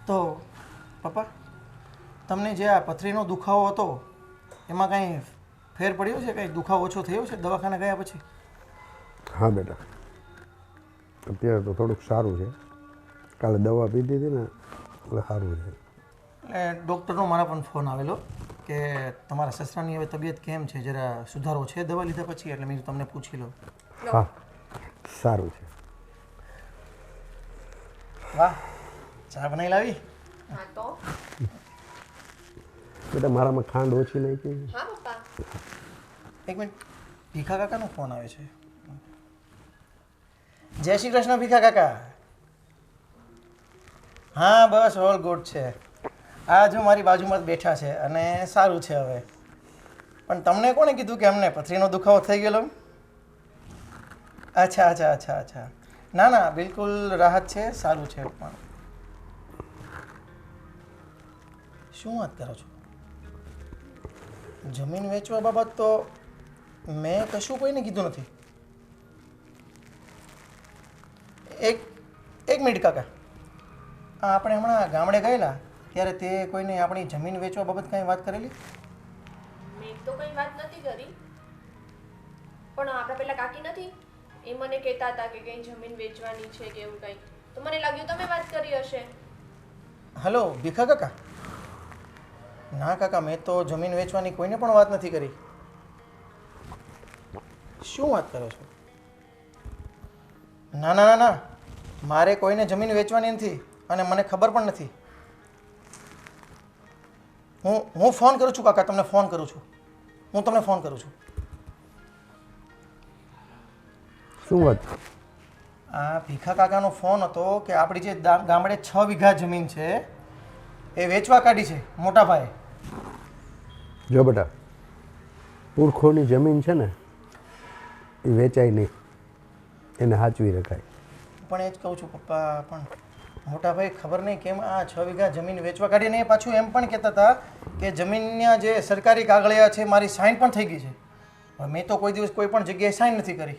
તો પપ્પા તમને જે આ પથરીનો દુખાવો હતો એમાં કાંઈ ફેર પડ્યો છે? કાંઈ દુખાવો ઓછો થયો છે દવાખાને ગયા પછી? હા બેટા, અત્યારે તો થોડુંક સારું છે. કાલે દવા પીધી હતી ને એટલે સારું છે. એટલે ડૉક્ટરનો મારા પણ ફોન આવેલો કે તમારા સસરાની હવે તબિયત કેમ છે, જરા સુધારો છે દવા લીધા પછી, એટલે મેં તમને પૂછી લઉં. હા, સારું છે. વાહ, ચા બનાવી લાવી? હા તો બેટા મારામાં ખાંડ ઓછી નાખી. હા પપ્પા. એક મિનિટ, ભીખા કાકાનો ફોન આવે છે. જય શ્રી કૃષ્ણ ભીખા કાકા. હા બસ ઓલ ગુડ છે. આ જો મારી બાજુમાં જ બેઠા છે અને સારું છે હવે. પણ તમને કોણે કીધું કે અમને પથરીનો દુખાવો થઈ ગયેલો? અચ્છા અચ્છા અચ્છા અચ્છા. ના ના, બિલકુલ રાહત છે, સારું છે. પણ શું વાત કરો છો? જમીન વેચવા બાબત તો મેં કશું કોઈને કીધું નથી. એક મિનિટ કાકા, આપણે હમણાં ગામડે ગયેલા ત્યારે તે કોઈને આપણી જમીન વેચવા બાબત કાંઈ વાત કરેલી? મેં તો કઈ વાત નથી કરી, પણ આપણા પેલા કાકી નથી, એ મને કહેતા હતા કે કઈ જમીન વેચવાની છે કે એવું કંઈ, તો મને લાગ્યું તમે વાત કરી હશે. હલો ભીખા કાકા. ના કાકા, મેં તો જમીન વેચવાની કોઈને પણ વાત નથી કરી. શું વાત કરો છો? ના ના ના ના, મારે કોઈને જમીન વેચવાની નથી અને મને ખબર પણ નથી. હું ફોન કરું છું કાકા, તમને ફોન કરું છું. હું તમને ફોન કરું છું. શું વાત? આ ભીખા કાકાનો ફોન હતો કે આપણી જે ગામડે 6 વીઘા જમીન છે એ વેચવા કાઢી છે મોટા ભાઈ. જો બેટા, પુરખોની જમીન છે ને એ વેચાય નહીં, એને સાચવી રખાય. પણ એ જ કહું છું પપ્પા, પણ મોટા ભાઈ ખબર નહીં કેમ આ 6 વીઘા જમીન વેચવા કાઢીને એ પાછું એમ પણ કહેતા હતા કે જમીનના જે સરકારી કાગળિયા છે મારી સાઈન પણ થઈ ગઈ છે. પણ મેં તો કોઈ દિવસ કોઈ પણ જગ્યાએ સાઈન નથી કરી.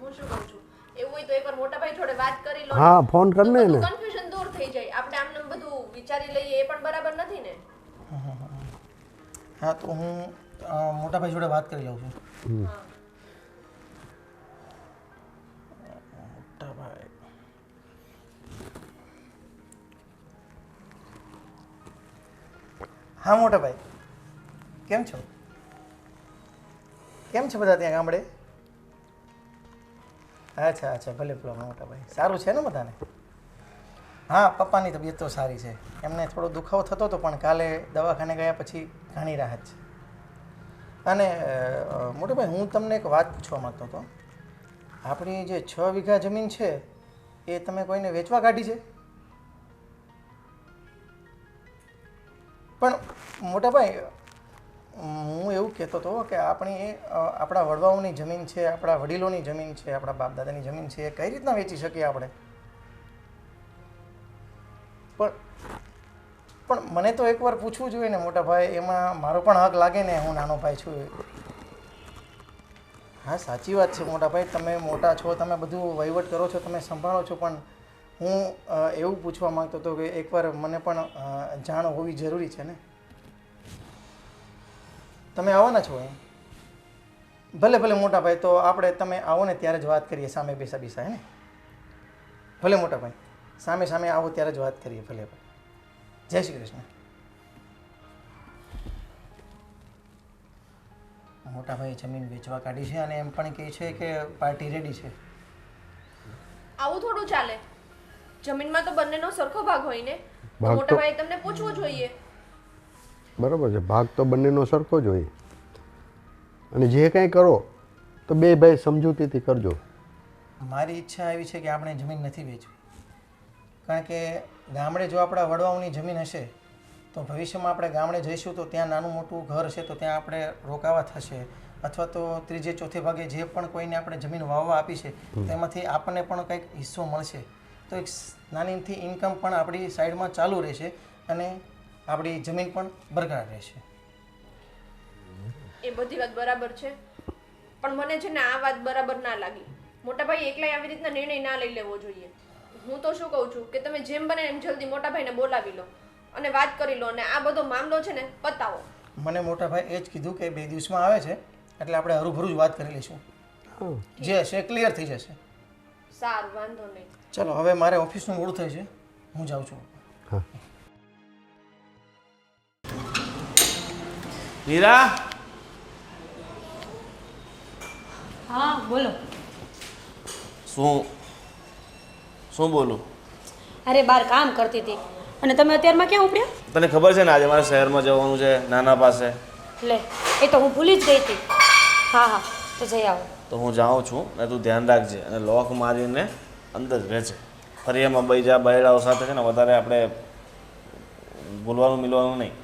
હું શું કહું છું, એવું હોય તો એકવાર મોટા ભાઈ જોડે વાત કરી લો. હા, ફોન કર ને એને. કન્ફ્યુઝન દૂર થઈ જાય. આપણે આમને બધું વિચારી લઈએ એ પણ બરાબર નથી ને. હા, તો હું મોટા ભાઈ જોડે વાત કરી લઉં છું. હા. મોટા ભાઈ, હા મોટા ભાઈ, કેમ છો? કેમ છે બધા ત્યાં ગામડે? અચ્છા અચ્છા, ભલે ભલે મોટા ભાઈ, સારું છે ને બધાને? હા, પપ્પાની તબિયત તો સારી છે. એમને થોડો દુખાવો થતો હતો પણ કાલે દવાખાને ગયા પછી ઘણી રાહત છે. અને મોટા ભાઈ, હું તમને એક વાત પૂછવા માગતો હતો. આપણી જે 6 વીઘા જમીન છે એ તમે કોઈને વેચવા કાઢી છે? પણ મોટા ભાઈ, હું એવું કહેતો હતો કે આપણા વડવાઓની જમીન છે, આપણા વડીલોની જમીન છે, આપણા બાપ દાદાની જમીન છે, એ કઈ રીતના વેચી શકીએ આપણે? પણ મને તો એકવાર પૂછવું જોઈએ ને મોટા ભાઈ, એમાં મારો પણ હક લાગે ને, હું નાનો ભાઈ છું. હા સાચી વાત છે મોટા ભાઈ, તમે મોટા છો, તમે બધું વહીવટ કરો છો, તમે સંભાળો છો, પણ હું એવું પૂછવા માંગતો હતો કે એકવાર મને પણ જાણ હોવી જરૂરી છે ને. તમે આવવાના છો એમ? ભલે ભલે મોટા ભાઈ, તો આપણે તમે આવો ને ત્યારે જ વાત કરીએ, સામે બેસા હે ને? ભલે મોટા ભાઈ, સામે સામે આવો ત્યારે જ વાત કરીએ. ભલે ભાઈ, જય શ્રી કૃષ્ણ. મોટા ભાઈ જમીન વેચવા કાઢી છે અને એમ પણ કહે છે કે પાર્ટી રેડી છે. આવું થોડું ચાલે. જમીનમાં તો બંનેનો સરખો ભાગ હોય ને. તો ભાગ મોટા તો ભાઈ તમને પૂછવું જોઈએ. બરાબર છે, ભાગ તો બંનેનો સરખો જ હોય. અને જે કાંઈ કરો તો બે ભાઈ સમજૂતીથી કરજો. મારી ઈચ્છા એવી છે કે આપણે જમીન નથી વેચવી, કારણ કે ગામડે જો આપણા વડવાઓની જમીન હશે તો ભવિષ્યમાં આપણે ગામડે જઈશું તો ત્યાં નાનું મોટું ઘર હશે તો ત્યાં આપણે રોકાવા થશે, અથવા તો ત્રીજે ચોથે ભાગે જે પણ કોઈને આપણે જમીન વાવવા આપી છે તેમાંથી આપણને પણ કંઈક હિસ્સો મળશે. તો એક નાનીથી ઇન્કમ પણ આપણી સાઈડમાં ચાલુ રહેશે અને આપણી જમીન પણ બરકરાર રહેશે. એ બધી વાત બરાબર છે, પણ મને છે ને આ વાત બરાબર ના લાગી. મોટા ભાઈ એકલાય આવી રીતના નિર્ણય ના લઈ લેવો જોઈએ. હું તો શું કહું છું કે તમે જેમ બને એમ જલ્દી મોટા ભાઈને બોલાવી લો અને વાત કરી લો અને આ બધો મામલો છે ને પતાવો. મને મોટા ભાઈ એ જ કીધું કે 2 દિવસમાં આવે છે એટલે આપણે હરુભરું જ વાત કરી લઈશું. જે હશે ક્લિયર થઈ જશે. સારું, વાંધો નહીં. ચલો હવે મારે ઓફિસનું મોડું થાય છે, હું જાઉં છું. હા મીરા, હા બોલો. શું શું બોલું? અરે બહાર કામ કરતી હતી અને તમે અત્યારમાં ક્યાં ઉપડ્યા? તને ખબર છે ને આજે મારે શહેરમાં જવાનું છે નાના પાસે. લે એ તો હું ભૂલી જ ગઈ હતી. હા હા તો જઈ આવો. તો હું જાઉં છું ને તું ધ્યાન રાખજે અને લોક મારીને અંદર જ રહેજે. ફરી એમાં બીજા બૈરાઓ સાથે છે ને વધારે આપણે બોલવાનું મિલવાનું નહીં.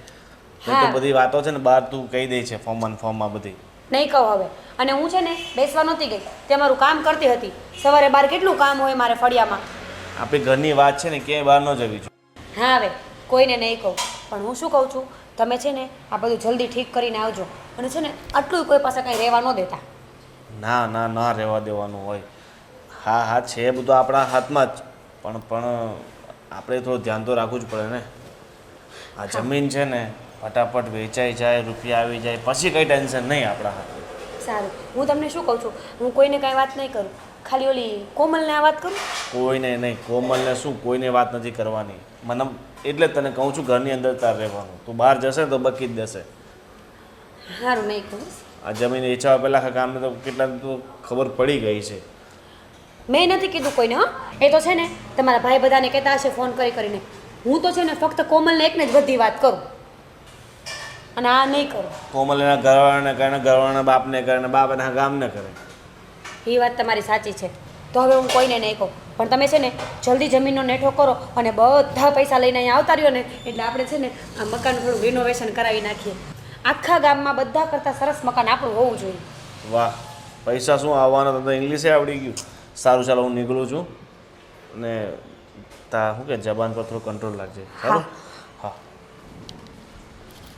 નહીં તો હા. બધી વાતો છે ને બહાર તું કહી દે છે ફોર્મમાં બધી. નહીં કહું હવે. અને હું છે ને બેસવા નહોતી ગઈ, તે મારું કામ કરતી હતી. સવારે બહાર કેટલું કામ હોય મારે ફળિયામાં. આપણી ઘરની વાત છે ને ક્યાંય બહાર ન જવી જોઈએ. હા હવે કોઈને નહીં કહું, પણ હું શું કહું છું, તમે છે ને આ બધું જલ્દી ઠીક કરીને આવજો. અને છે ને આટલું કોઈ પાસે કંઈ રહેવા ન દેતા. ના ના ના રહેવા દેવાનું હોય. હા હા છે બધું આપણા હાથમાં જ પણ આપણે થોડું ધ્યાન તો રાખવું જ પડે ને. આ જમીન છે ને ફટાફટ વેચાઈ જાય, રૂપિયા આવી જાય, પછી કંઈ ટેન્શન નહીં આપણા હાથે. સારું, હું તમને શું કહું છું, હું કોઈને કાંઈ વાત નહીં કરું, ખાલી ઓલી કોમલને આ વાત કરું. કોઈને નહીં, કોમલને શું કોઈને વાત નથી કરવાની. મને એટલે જ તને કહું છું ઘરની અંદર તાર રહેવાનું. તું બહાર જશે તો બકી જ દેશે. સારું નહીં કહું. આ જમીન વેચાવા પહેલાં કામને તો કેટલા તો ખબર પડી ગઈ છે. મેં નથી કીધું કોઈને. હા એ તો છે ને તમારા ભાઈ બધાને કહેતા હશે ફોન કરીને. હું તો છે ને ફક્ત કોમલને એકને જ બધી વાત કરું અને આ નહીં કરું. કોમલ એના ઘરવાળાને કરે, ઘરવાળાના બાપને કરે ને બાપ એના ગામને કરે. એ વાત તમારી સાચી છે. તો હવે હું કોઈને નહીં કહું, પણ તમે છે ને જલ્દી જમીનનો નેઠો કરો અને બધા પૈસા લઈને અહીંયા આવતા રહ્યો ને એટલે આપણે છે ને આ મકાન થોડું રિનોવેશન કરાવી નાખીએ. આખા ગામમાં બધા કરતાં સરસ મકાન આપણું હોવું જોઈએ. વાહ, પૈસા શું આવવાના, તો ઇંગ્લિશે આવડી ગયું. સારું ચાલો હું નીકળું છું ને તા શું કે જબાન પર થોડું કંટ્રોલ રાખજે. સારું? હા.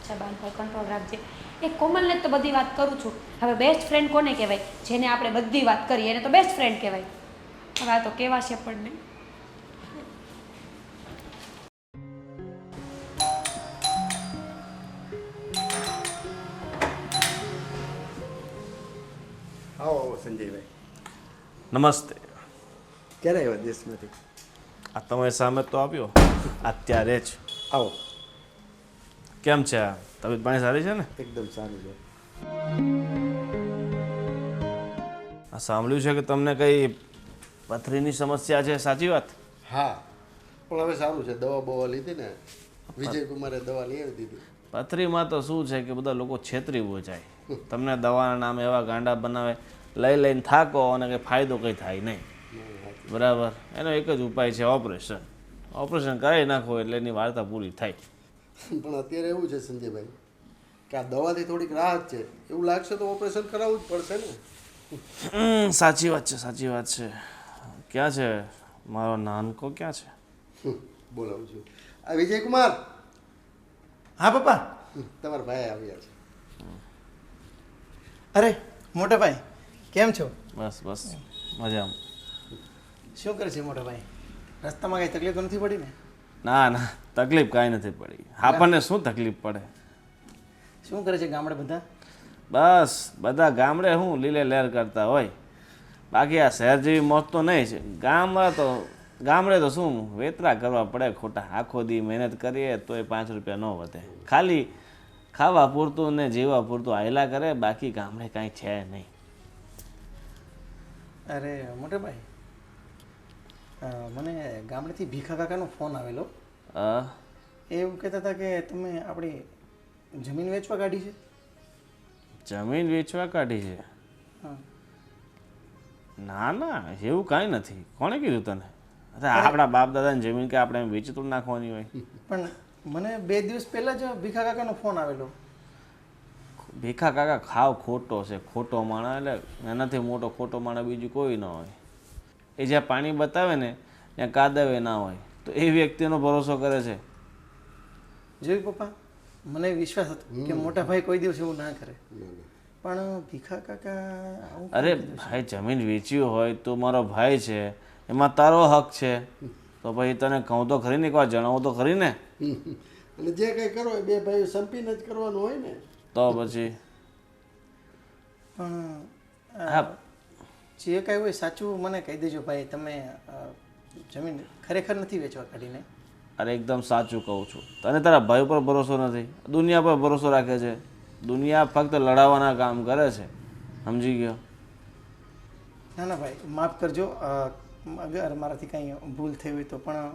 જબાન પર કંટ્રોલ રાખજે. એ કોમલને જ તો બધી વાત કરું છું. હવે બેસ્ટ ફ્રેન્ડ કોને કહેવાય? જેને આપણે બધી વાત કરીએ એને તો બેસ્ટ ફ્રેન્ડ કહેવાય. હવે આ તો કહેવાશે પણ નહીં. આવો સંજયભાઈ. નમસ્તે. ક્યારે આવ્યા દેશમાંથી? આ તમારી સામે તો આવ્યો અત્યારે જ. આવો. કેમ છે આ તબિયત પાણી સારી છે ને? એકદમ સારું છે. આ સાંભળ્યું છે કે તમને કઈ પથરીની સમસ્યા છે, સાચી વાત? હા પણ હવે સારું છે. દવા બવા લીધી ને, વિજયકુમારે દવા લઈ આવી દીધી. પથરીમાં તો શું છે કે બધા લોકો છેતરી જાય. તમને દવાના નામે એવા ગાંડા બનાવે, લઈને થાકો અને કંઈ ફાયદો કંઈ થાય નહીં. બરાબર. એનો એક જ ઉપાય છે ઓપરેશન. ઓપરેશન કરાવી નાખો એટલે એની વાર્તા પૂરી થાય. પણ અત્યારે એવું છે સંજયભાઈ કે આ દવાથી થોડીક રાહત છે. એવું લાગશે તો ઓપરેશન કરાવવું જ પડશે ને. સાચી વાત છે, સાચી વાત છે. ક્યાં છે મારો નાનકો? ક્યાં છે? બોલાવું છું. આ વિજયકુમાર. હા પપ્પા. તમારા ભાઈ આવ્યા છે. અરે મોટા ભાઈ, કેમ છો? બસ બસ મજામાં. શું કરે છે મોટા ભાઈ? રસ્તામાં કઈ તકલીફ તો નથી પડી ને? ના ના, તકલીફ કાંઈ નથી પડી. આપણને શું તકલીફ પડે? શું કરે છે ગામડે બધા? બસ બધા ગામડે શું લીલે લહેર કરતા હોય. બાકી આ શહેર જેવી મોજ તો નહીં છે. ગામડે તો શું વેતરા કરવા પડે ખોટા. આખો દી મહેનત કરીએ તોય 5 રૂપિયા ન વધે. ખાલી ખાવા પૂરતું ને જીવા પૂરતું આયલા કરે, બાકી ગામડે કાંઈ છે નહીં. અરે મોટા ભાઈ, મને ગામડેથી ભીખા કાકાનો ફોન આવેલો. એ એવું કહેતા હતા કે તમે આપણી જમીન વેચવા કાઢી છે. જમીન વેચવા કાઢી છે? હા. ના ના, એવું કાંઈ નથી. કોણે કીધું તને? અરે આપણા બાપ દાદાની જમીન કે આપણે એમ વેચી તો નાખવાની હોય. પણ મને 2 દિવસ પહેલાં જ ભીખા કાકાનો ફોન આવેલો. ભીખા કાકા ખાવ ખોટો છે, ખોટો માણસ. એટલે એનાથી મોટો ખોટો માણસ બીજું કોઈ ન હોય. એ જ્યાં પાણી બતાવે ને ત્યાં કાદવે ના હોય, તો એ વ્યક્તિનો ભરોસો કરે છે. જોયું પપ્પા, મને વિશ્વાસ હતો કે મોટા ભાઈ કોઈ દિવસ એવું ના કરે. પણ ભીખા કાકા આવું અરે ભાઈ, જમીન વેચી હોય તો મારો ભાઈ છે, એમાં તારો હક છે. તો પછી તને કહું તો ખરી ને, એકવાર જણાવું તો ખરી ને. અને જે કંઈ કરો એ બે ભાઈઓ સંપીને જ કરવાનું હોય ને. તો પછી પણ હા, જે કાંઈ હોય સાચું મને કહી દેજો ભાઈ. તમે જમીન ખરેખર નથી વેચવા કાઢીને? અરે એકદમ સાચું કહું છું. તને તારા ભાઈ ઉપર ભરોસો નથી, દુનિયા પર ભરોસો રાખે છે. દુનિયા ફક્ત લડાવવાના કામ કરે છે, સમજી ગયો? ના ના ભાઈ, માફ કરજો અગર મારાથી કાંઈ ભૂલ થઈ હોય તો. પણ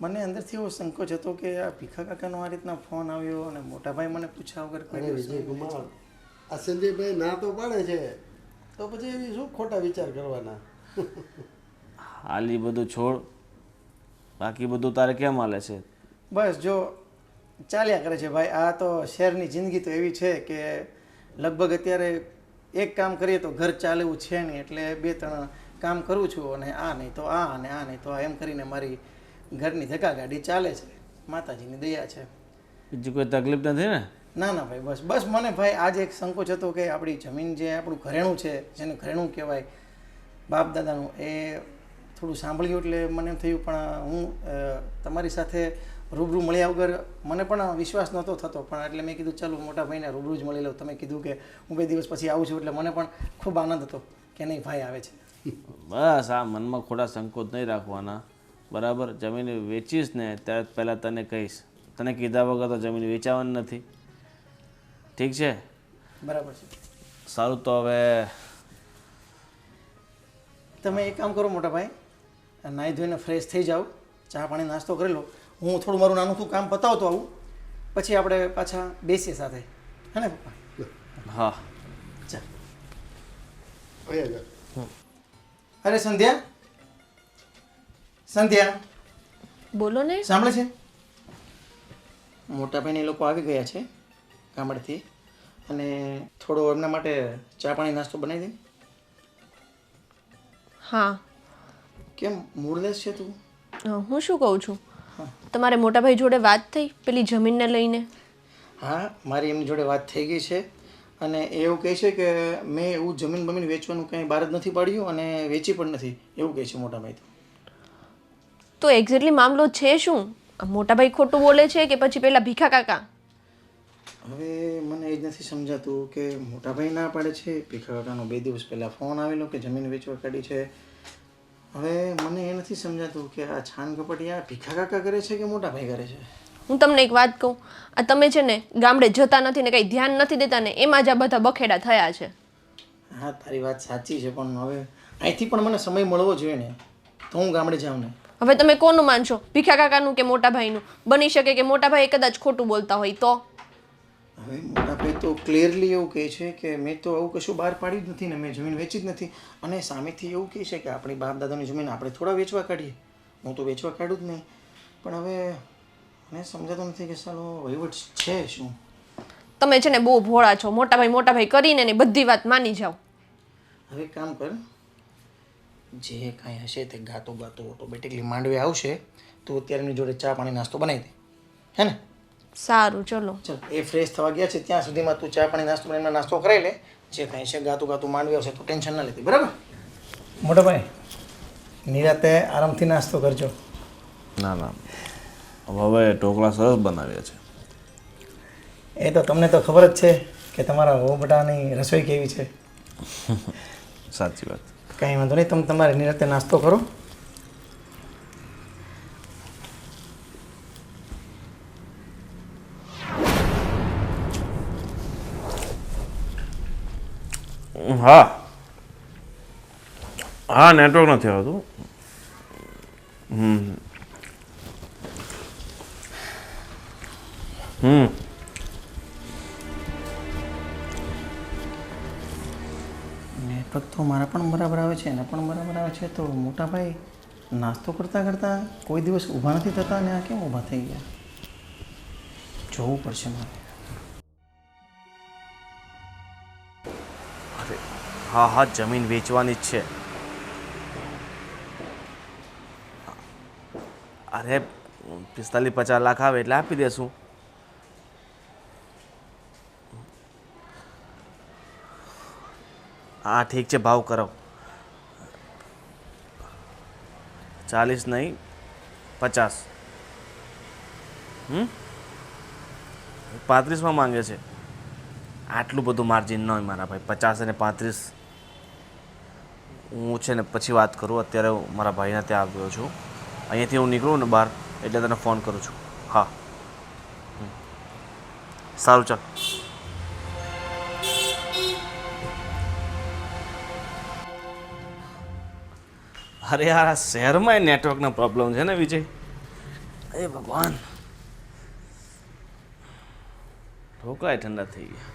મને અંદરથી એવો સંકોચ હતો કે આ ભીખા કાકાનો આ રીતના ફોન આવ્યો અને મોટા ભાઈ મને પૂછ્યા વગર કોઈ અરે દિવસ વિજય કુમાર, આ સંજયભાઈ ના તો પાડે છે, તો પછી એવી શું ખોટા વિચાર કરવાના? હાલ એ બધું છોડ, બાકી બધું તારે કેમ હાલે છે? બસ જો ચાલ્યા કરે છે ભાઈ. આ તો શહેરની જિંદગી તો એવી છે કે લગભગ અત્યારે એક કામ કરીએ તો ઘર ચાલે એવું છે નહીં. એટલે 2-3 કામ કરું છું અને આ નહીં તો આ અને આ નહીં તો આ, એમ કરીને મારી ઘરની ધક્કાગાડી ચાલે છે. માતાજીની દયા છે. બીજી કોઈ તકલીફ નથી ને? ના ના ભાઈ, બસ બસ મને ભાઈ આજ એક સંકોચ હતો કે આપણી જમીન જે આપણું ઘરેણું છે, જેને ઘરેણું કહેવાય બાપ દાદાનું, એ થોડું સાંભળ્યું એટલે મને એમ થયું. પણ હું તમારી સાથે રૂબરૂ મળ્યા વગર મને પણ વિશ્વાસ નહોતો થતો. પણ એટલે મેં કીધું ચાલો મોટા ભાઈને રૂબરૂ જ મળી લઉં. તમે કીધું કે હું 2 દિવસ પછી આવું છું એટલે મને પણ ખૂબ આનંદ હતો કે નહીં ભાઈ આવે છે. બસ આ મનમાં ખોટા સંકોચ નહીં રાખવાના, બરાબર? જમીન વેચીશ ને ત્યારે પહેલાં તને કહીશ. તને કીધા વગર તો જમીન વેચાવાની નથી, ઠીક છે? બરાબર છે. સારું, તો હવે તમે એક કામ કરો મોટા ભાઈ, નાહી ધોઈને ફ્રેશ થઈ જાઓ, ચા પાણી નાસ્તો કરી લો. હું થોડું મારું નાનું શું કામ પતાવતો આવું, પછી આપણે પાછા બેસીએ સાથે, હે ને પપ્પા? હા. ચા. અહીંયા જા. અરે સંધ્યા, સંધ્યા બોલો ને. સાંભળે છે? મોટા ભાઈને એ લોકો આવી ગયા છે ગામડેથી, અને થોડો એમના માટે ચા પાણી નાસ્તો બનાવી દે. હા, કેમ મૂળલેસ છે તું? હું શું કહું છું, તમારે મોટા ભાઈ જોડે વાત થઈ પેલી જમીનને લઈને? હા, મારી એમની જોડે વાત થઈ ગઈ છે અને એ એવું કહે છે કે મેં એવું જમીન બમીન વેચવાનું કંઈ બહાર જ નથી પાડ્યું અને વેચી પણ નથી, એવું કહે છે મોટા ભાઈ. તો એક્ઝેક્ટલી મામલો છે શું? મોટા ભાઈ ખોટું બોલે છે કે પછી પેલા ભીખા કાકા? હવે મને એ જ નથી સમજાતું કે મોટા ભાઈ ના પાડે છે, ભીખા કાકાનો 2 દિવસ પહેલાં ફોન આવેલો કે જમીન વેચવા કાઢી છે. હવે મને એ નથી સમજાતું કે આ છાન કપટિયા ભીખા કાકા કરે છે કે મોટા ભાઈ કરે છે. હું તમને એક વાત કહું, આ તમે છે ને ગામડે જતા નથી ને કંઈ ધ્યાન નથી દેતા ને એમાં જ આ બધા બખેડા થયા છે. હા, તારી વાત સાચી છે, પણ હવે અહીંથી પણ મને સમય મળવો જોઈએ ને, તો હું ગામડે જાઉં ને. હવે તમે કોનું માનશો, ભીખા કાકાનું કે મોટા ભાઈનું? બની શકે કે મોટા ભાઈ કદાચ ખોટું બોલતા હોય તો? હવે મોટા ભાઈ તો ક્લિયરલી એવું કહે છે કે મેં તો આવું કશું બહાર પાડ્યું જ નથી ને મેં જમીન વેચી જ નથી. અને સામેથી એવું કહે છે કે આપણી બાપ દાદાની જમીન આપણે થોડા વેચવા કાઢીએ. હું તો વેચવા કાઢું જ નહીં. પણ હવે મને સમજાતું નથી કે સાલો વહીવટ છે શું. તમે છે ને બહુ ભોળા છો. મોટા ભાઈ કરીને ને બધી વાત માની જાઓ. હવે એક કામ કર, જે કાંઈ હશે તે ગાતો ગાતો ઓટોમેટિકલી માંડવે આવશે. તો અત્યારે એની જોડે ચા પાણી નાસ્તો બનાવી દે, હે ને? સારું, ચલો. ચાલ, એ ફ્રેશ થવા ગયા છે ત્યાં સુધીમાં તું ચા પાણી નાસ્તો બનાવીને નાસ્તો કરાવી લે. જે કાંઈ છે ગાતું ગાતું માંડવી આવશે તો ટેન્શન ના લેતી, બરાબર? મોટા ભાઈ, નિરાતે આરામથી નાસ્તો કરજો. ના ના, હવે ઢોકળા સરસ બનાવ્યા છે. એ તો તમને તો ખબર જ છે કે તમારા વહુ બટાની રસોઈ કેવી છે. સાચી વાત. કાંઈ વાંધો નહીં, તમે તમારે નિરાતે નાસ્તો કરો. હા હા, નેટવર્ક નથી આવતું. નેટવર્ક તો મારા પણ બરાબર આવે છે, એને પણ બરાબર આવે છે. તો મોટા ભાઈ નાસ્તો કરતાં કરતાં કોઈ દિવસ ઊભા નથી થતા અને આ કેમ ઊભા થઈ ગયા? જોવું પડશે મારે. હા હા, જમીન વેચવાની જ છે. અરે 45-50 લાખ આવે એટલે આપી દેશું. હા ઠીક છે, ભાવ કરો. 40 નહીં 50. 35માં માંગે છે. આટલું બધું માર્જિન ન હોય મારા ભાઈ. 50 અને 35 હું છે ને પછી વાત કરું. અત્યારે હું મારા ભાઈના ત્યાં આવ્યો છું. અહીંયાથી હું નીકળું ને બહાર એટલે તને ફોન કરું છું. હા સારું ચાલ. અરે યાર આ શહેરમાં નેટવર્કનો પ્રોબ્લેમ છે ને વિજય. એ ભગવાન ઢોકળા ઠંડા થઈ ગયા.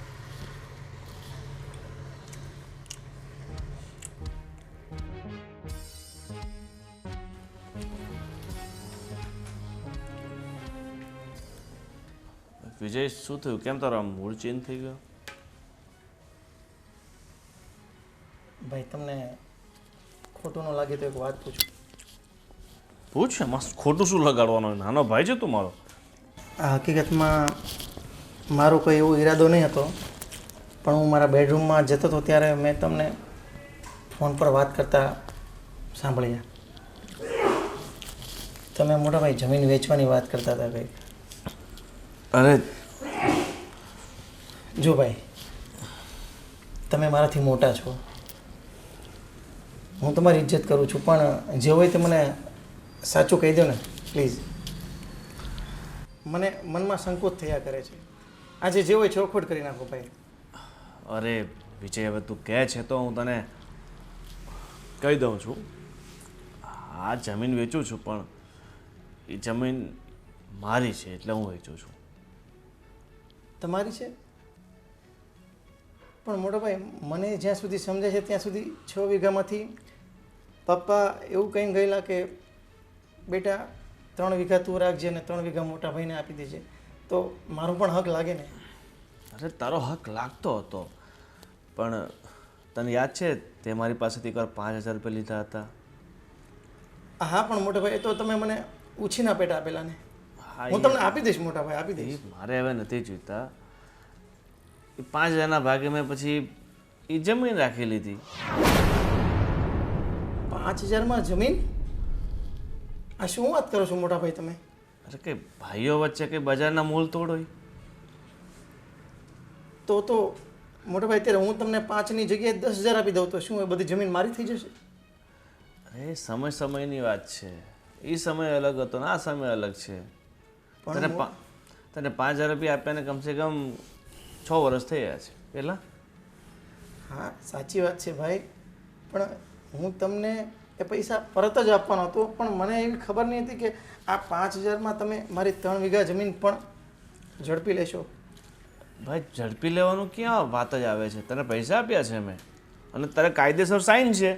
વિજય શું થયું? કેમ તારો આમ મૂડ ચેન્જ થઈ ગયો? ભાઈ તમને ખોટું ન લાગે તો એક વાત પૂછું. પૂછ. મસ્ત ખોટું શું લગાડવાનો? નાનો ભાઈ છે તું મારો. આ હકીકતમાં મારો કોઈ એવો ઈરાદો નહીં હતો, પણ હું મારા બેડરૂમમાં જતો હતો ત્યારે મેં તમને ફોન પર વાત કરતા સાંભળ્યા. તમે મોટા ભાઈ જમીન વેચવાની વાત કરતા હતા કંઈક. અરે જો ભાઈ, તમે મારાથી મોટા છો, હું તમારી ઇજ્જત કરું છું, પણ જે હોય તે મને સાચું કહી દો ને પ્લીઝ. મને મનમાં સંકોચ થયા કરે છે. આજે જે હોય ચોખવટ કરી નાખો ભાઈ. અરે વિજય, હવે તું કહે છે તો હું તને કહી દઉં છું. આ જમીન વેચું છું, પણ એ જમીન મારી છે એટલે હું વેચું છું. તમારી છે? પણ મોટા ભાઈ, મને જ્યાં સુધી સમજાય છે ત્યાં સુધી 6 વીઘામાંથી પપ્પા એવું કંઈ ગયેલા કે બેટા 3 વીઘા તું રાખજે અને 3 વીઘા મોટા ભાઈને આપી દેજે, તો મારો પણ હક લાગે ને. અરે તારો હક લાગતો હતો, પણ તને યાદ છે તે મારી પાસેથી એકવાર 5,000 રૂપિયા લીધા હતા? હા પણ મોટા ભાઈ, એ તો તમે મને ઉછીના પેટા આપેલા ને. હા, હું તમને આપી દઈશ મોટા ભાઈ, આપી દઈશ. મારે હવે નથી જોઈતા. એ 5,000ના ભાગે મેં પછી એ જમીન રાખી લીધી. 5,000માં જમીન? આ શું વાત કરો છો મોટા ભાઈ તમે? અરે કે ભાઈઓ વચ્ચે કે બજારના મૂળ તોડ હોય? તો મોટા ભાઈ, અત્યારે હું તમને 5ની જગ્યાએ 10,000 આપી દઉં તો શું એ બધી જમીન મારી થઈ જશે? અરે સમયની વાત છે. એ સમય અલગ હતો ને આ સમય અલગ છે. તને 5,000 રૂપિયા આપ્યાને કમસે કમ 6 વર્ષ થઈ ગયા છે પહેલાં. હા સાચી વાત છે ભાઈ, પણ હું તમને એ પૈસા પરત જ આપવાનો હતો, પણ મને એવી ખબર નહીં હતી કે આ 5,000માં તમે મારી 3 વીઘા જમીન પણ ઝડપી લેશો. ભાઈ ઝડપી લેવાનું ક્યાં વાત જ આવે છે? તને પૈસા આપ્યા છે મેં, અને તારે કાયદેસર સાઈન છે.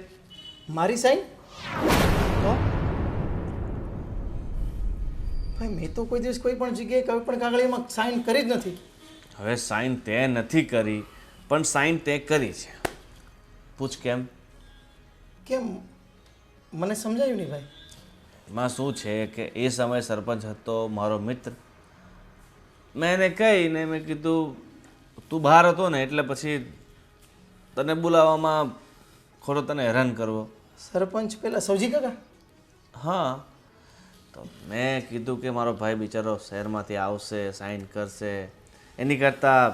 મારી સાઈન? તો ભાઈ મેં તો કોઈ દિવસ કોઈ પણ જગ્યાએ કોઈ પણ કાગળિયામાં સાઈન કરી જ નથી. હવે સાઈન તે નથી કરી, પણ સાઈન તે કરી છે. પૂછ કેમ? કેમ? મને સમજાયું નહીં ભાઈ. એમાં શું છે કે એ સમયે સરપંચ હતો મારો મિત્ર. મેં એને કહીને મેં કીધું તું બહાર હતો ને એટલે પછી તને બોલાવવામાં ખોટો તને હેરાન કરવો. સરપંચ પેલા સૌજી કાકા? હા, તો મેં કીધું કે મારો ભાઈ બિચારો શહેરમાંથી આવશે, સાઈન કરશે, એની કરતાં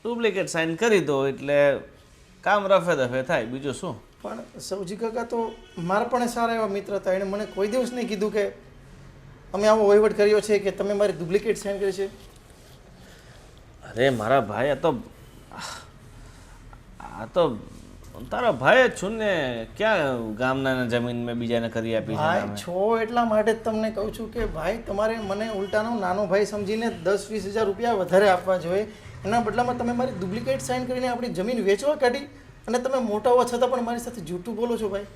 ડુપ્લિકેટ સાઈન કરી દો એટલે કામ રફે દફે થાય, બીજું શું. પણ સૌજી કાકા તો મારા પણ સારા એવા મિત્ર હતા. એણે મને કોઈ દિવસ નહીં કીધું કે અમે આવો વહીવટ કર્યો છે કે તમે મારી ડુપ્લિકેટ સાઈન કરી છે. અરે મારા ભાઈ, આ તો તારા ભાઈ જ છું ને. ક્યાં ગામના જમીન મેં બીજાને કરી આપી છે? ભાઈ છો એટલા માટે જ તમને કહું છું કે ભાઈ તમારે મને ઉલટાનો નાનો ભાઈ સમજીને 10-20 હજાર રૂપિયા વધારે આપવા જોઈએ. એના બદલામાં તમે મારી ડુપ્લિકેટ સાઈન કરીને આપણી જમીન વેચવા કાઢી, અને તમે મોટા હોવા છતાં પણ મારી સાથે જૂઠું બોલો છો ભાઈ.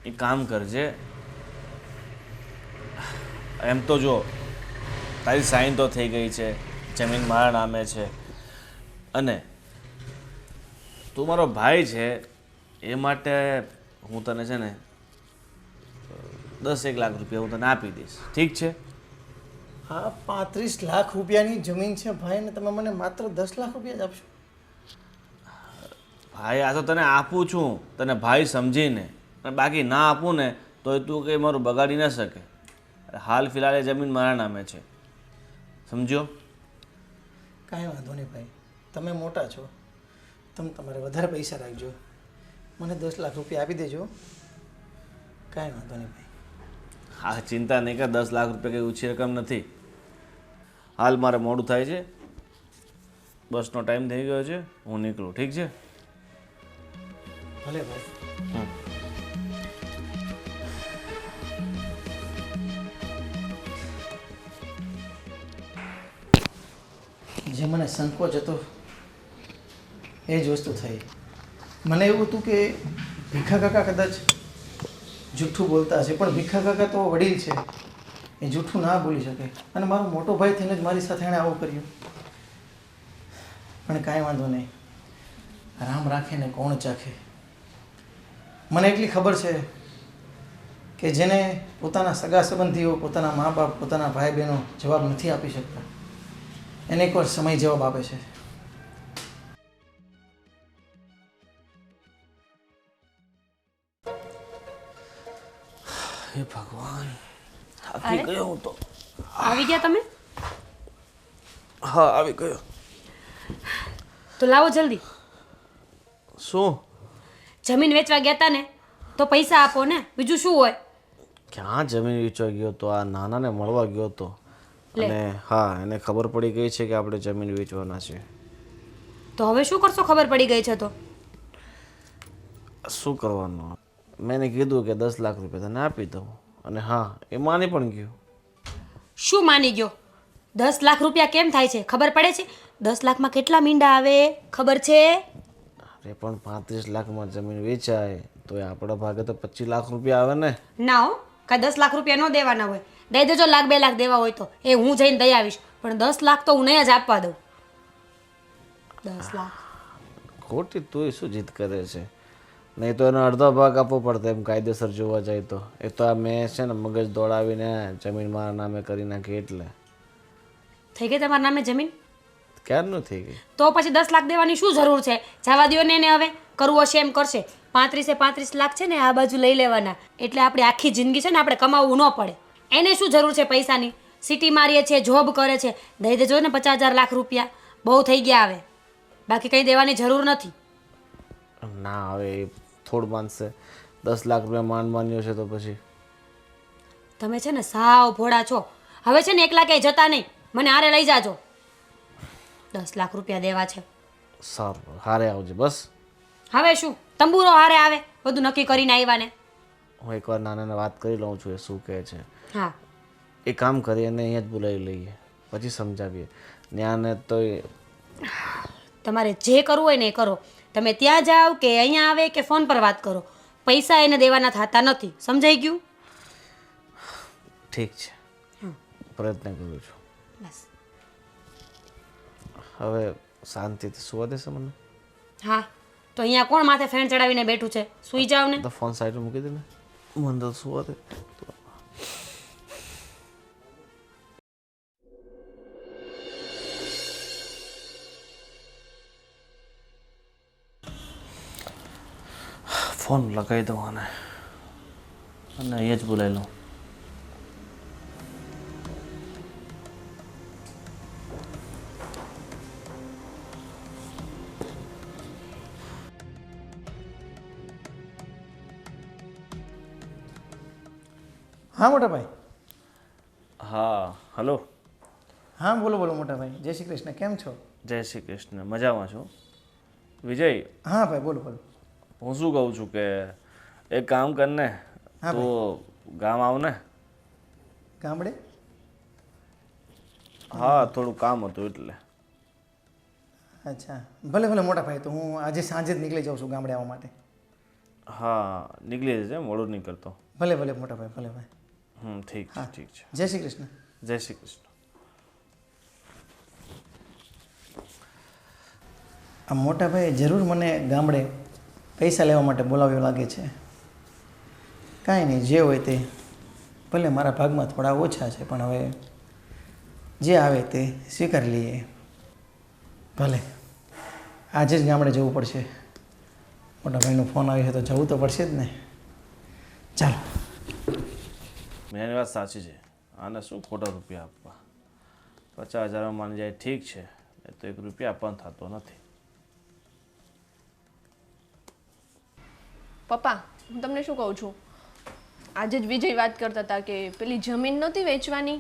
એ કામ કરજે. એમ તો જો તારી સાઈન તો થઈ ગઈ છે, જમીન મારા નામે છે, અને તું મારો ભાઈ છે એ માટે હું તને છે ને 10-1 લાખ રૂપિયા હું તને આપી દઈશ. ઠીક છે? હા 35 લાખ રૂપિયાની જમીન છે ભાઈ, ને તમે મને માત્ર 10 લાખ રૂપિયા જ આપશો? ભાઈ આ તો તને આપું છું તને ભાઈ સમજીને, અને બાકી ના આપું ને તોય તું કંઈ મારું બગાડી ન શકે. હાલ ફિલહાલ એ જમીન મારા નામે છે, સમજ્યો? કાંઈ વાંધો નહીં ભાઈ, તમે મોટા છો, તમે તમારે વધારે પૈસા રાખજો, મને 10 લાખ રૂપિયા આપી દેજો. કાંઈ વાંધો નહીં ભાઈ. હા, ચિંતા નહીં કર, 10 લાખ રૂપિયા કંઈ ઓછી રકમ નથી. હાલ મારે મોડું થાય છે, બસનો ટાઈમ થઈ ગયો છે, હું નીકળું, ઠીક છે? ભલે ભાઈ. જે મને સંકોચ હતો એ જ વસ્તુ થઈ. મને એવું હતું કે ભીખા કાકા કદાચ જૂઠું બોલતા હશે, પણ ભીખા કાકા તો વડીલ છે, એ જૂઠું ના બોલી શકે. અને મારો મોટો ભાઈ થઈને જ મારી સાથે એણે આવું કર્યું. પણ કાંઈ વાંધો નહીં, રામ રાખે ને કોણ ચાખે. મને એટલી ખબર છે કે જેને પોતાના સગા સંબંધીઓ, પોતાના મા બાપ, પોતાના ભાઈ બહેનો જવાબ નથી આપી શકતા, એને એકવાર સમય જવાબ આપે છે. હે ભગવાન, થાકી ગયો હું તો. આવી ગયા તમે? હા, આવી ગયો. તો લાવો જલ્દી. શું? જમીન વેચવા ગયા હતા ને, તો પૈસા આપો ને, બીજું શું હોય? ક્યાં જમીન વેચવા ગયો તો? આ નાનાને મળવા ગયો તો, અને હા, એને ખબર પડી ગઈ છે કે આપણે જમીન વેચવાના છે. તો હવે શું કરશો? ખબર પડી ગઈ છે તો શું કરવાનું? મેં એને કીધું કે 10 લાખ રૂપિયા તને આપી દઉં, અને હા, એ માની પણ ગયો. શું માની ગયો? 10 લાખ રૂપિયા કેમ થાય છે ખબર પડે છે? 10 લાખમાં કેટલા મીંડા આવે ખબર છે? અરે પણ 35 લાખમાં જમીન વેચાય તો એ આપણા ભાગે તો 25 લાખ રૂપિયા આવે ને. ના હો, કાંઈ 10 લાખ રૂપિયા ન દેવાના હોય. દઈ દેજો, 1 2 લાખ દેવા હોય તો એ હું જઈને દઈ આવીશ, પણ 10 લાખ તો હું નહીં જ આપવા દઉં. 10 લાખ ખોટી તું શું જીદ કરે છે? નહીં તો એનો અડધો ભાગ આપવો પડતો એમ કાયદેસર જોવા જાય તો. એ તો આ મેં છે ને મગજ દોડાવીને જમીન મારા નામે કરી નાખી. એટલે થઈ ગઈ તમારા નામે જમીન? ક્યારનું થઈ ગઈ? તો પછી 10 લાખ દેવાની શું જરૂર છે? જવા દ્યો ને એને, હવે કરવું હશે એમ કરશે. 35 લાખ છે ને આ બાજુ લઈ લેવાના, એટલે આપણી આખી જિંદગી છે ને આપણે કમાવવું ન પડે. એને શું જરૂર છે પૈસાની? સિટી મારીએ છે, જોબ કરે છે, દઈ દેજો ને 50,000 લાખ રૂપિયા, બહુ થઈ ગયા હવે. બાકી કંઈ દેવાની જરૂર નથી. ના, હવે એ થોડું માનશે. 10 લાખ રૂપિયા માન્યો છે તો પછી તમે છે ને સાવ ભોળા છો. હવે છે ને એકલા ક્યાંય જતા નહીં, મને હારે લઈ જાજો. 10 લાખ રૂપિયા દેવા છે. સારું, હારે આવજે બસ. હવે શું તંબુરો હારે આવે? બધું નક્કી કરીને આવ્યા ને. હું એકવાર નાનાને વાત કરી લઉં છું એ શું કહે છે. હા, એ કામ કરીએ અને અહીંયા જ બોલાવી લઈએ, પછી સમજાવીએ. ન્યાને તો તમારે જે કરવું હોય ને એ કરો. તમે ત્યાં જાઓ કે અહીંયા આવે કે ફોન પર વાત કરો, પૈસા એને દેવાના થતા નથી. સમજાઈ ગયું? ઠીક છે, પ્રયત્ન કરું છું. બસ. હવે શાંતિથી સુવા દેશે મને? હા, તો અહીંયા કોણ માથે ફેન ચડાવીને બેઠું છે? સૂઈ જાવ ને. તો ફોન સાઈડ મૂકી દે ને, મને તો સુવા દે. ફોન લગાવી દઉં અને અહીંયા જ બોલાવી લઉં. હા મોટા ભાઈ. હા, હલો. હા બોલો બોલો મોટા ભાઈ. જય શ્રી કૃષ્ણ, કેમ છો? જય શ્રી કૃષ્ણ, મજામાં છું. વિજય, હા ભાઈ બોલો બોલો. હું શું કહું છું કે એક કામ કર ને, હા તો ગામ આવ ને. ગામડે? હા, થોડું કામ હતું એટલે. અચ્છા, ભલે ભલે મોટા ભાઈ, તો હું આજે સાંજે જ નીકળી જાઉં છું ગામડે આવવા માટે. હા, નીકળી જશે, મોડું નહીં કરતો. ભલે ભલે મોટા ભાઈ, ભલે ભાઈ. ઠીક છે, ઠીક છે. જય શ્રી કૃષ્ણ. જય શ્રી કૃષ્ણ. આ મોટા ભાઈ જરૂર મને ગામડે પૈસા લેવા માટે બોલાવ્યો લાગે છે. કાંઈ નહીં, જે હોય તે. ભલે મારા ભાગમાં થોડા ઓછા છે, પણ હવે જે આવે તે સ્વીકારી લઈએ. ભલે આજે જ ગામડે જવું પડશે. મોટા ભાઈનો ફોન આવ્યો છે તો જવું તો પડશે જ ને. ચાલો. મેં વાત સાચી છે. આને શું ખોટા રૂપિયા આપવા? 50,000 માની જાય ઠીક છે, નહીં તો 1 રૂપિયા પણ થતો નથી. પપ્પા હું તમને શું કહું છું, આજે જ વિજય વાત કરતા હતા કે પેલી જમીન નહોતી વેચવાની,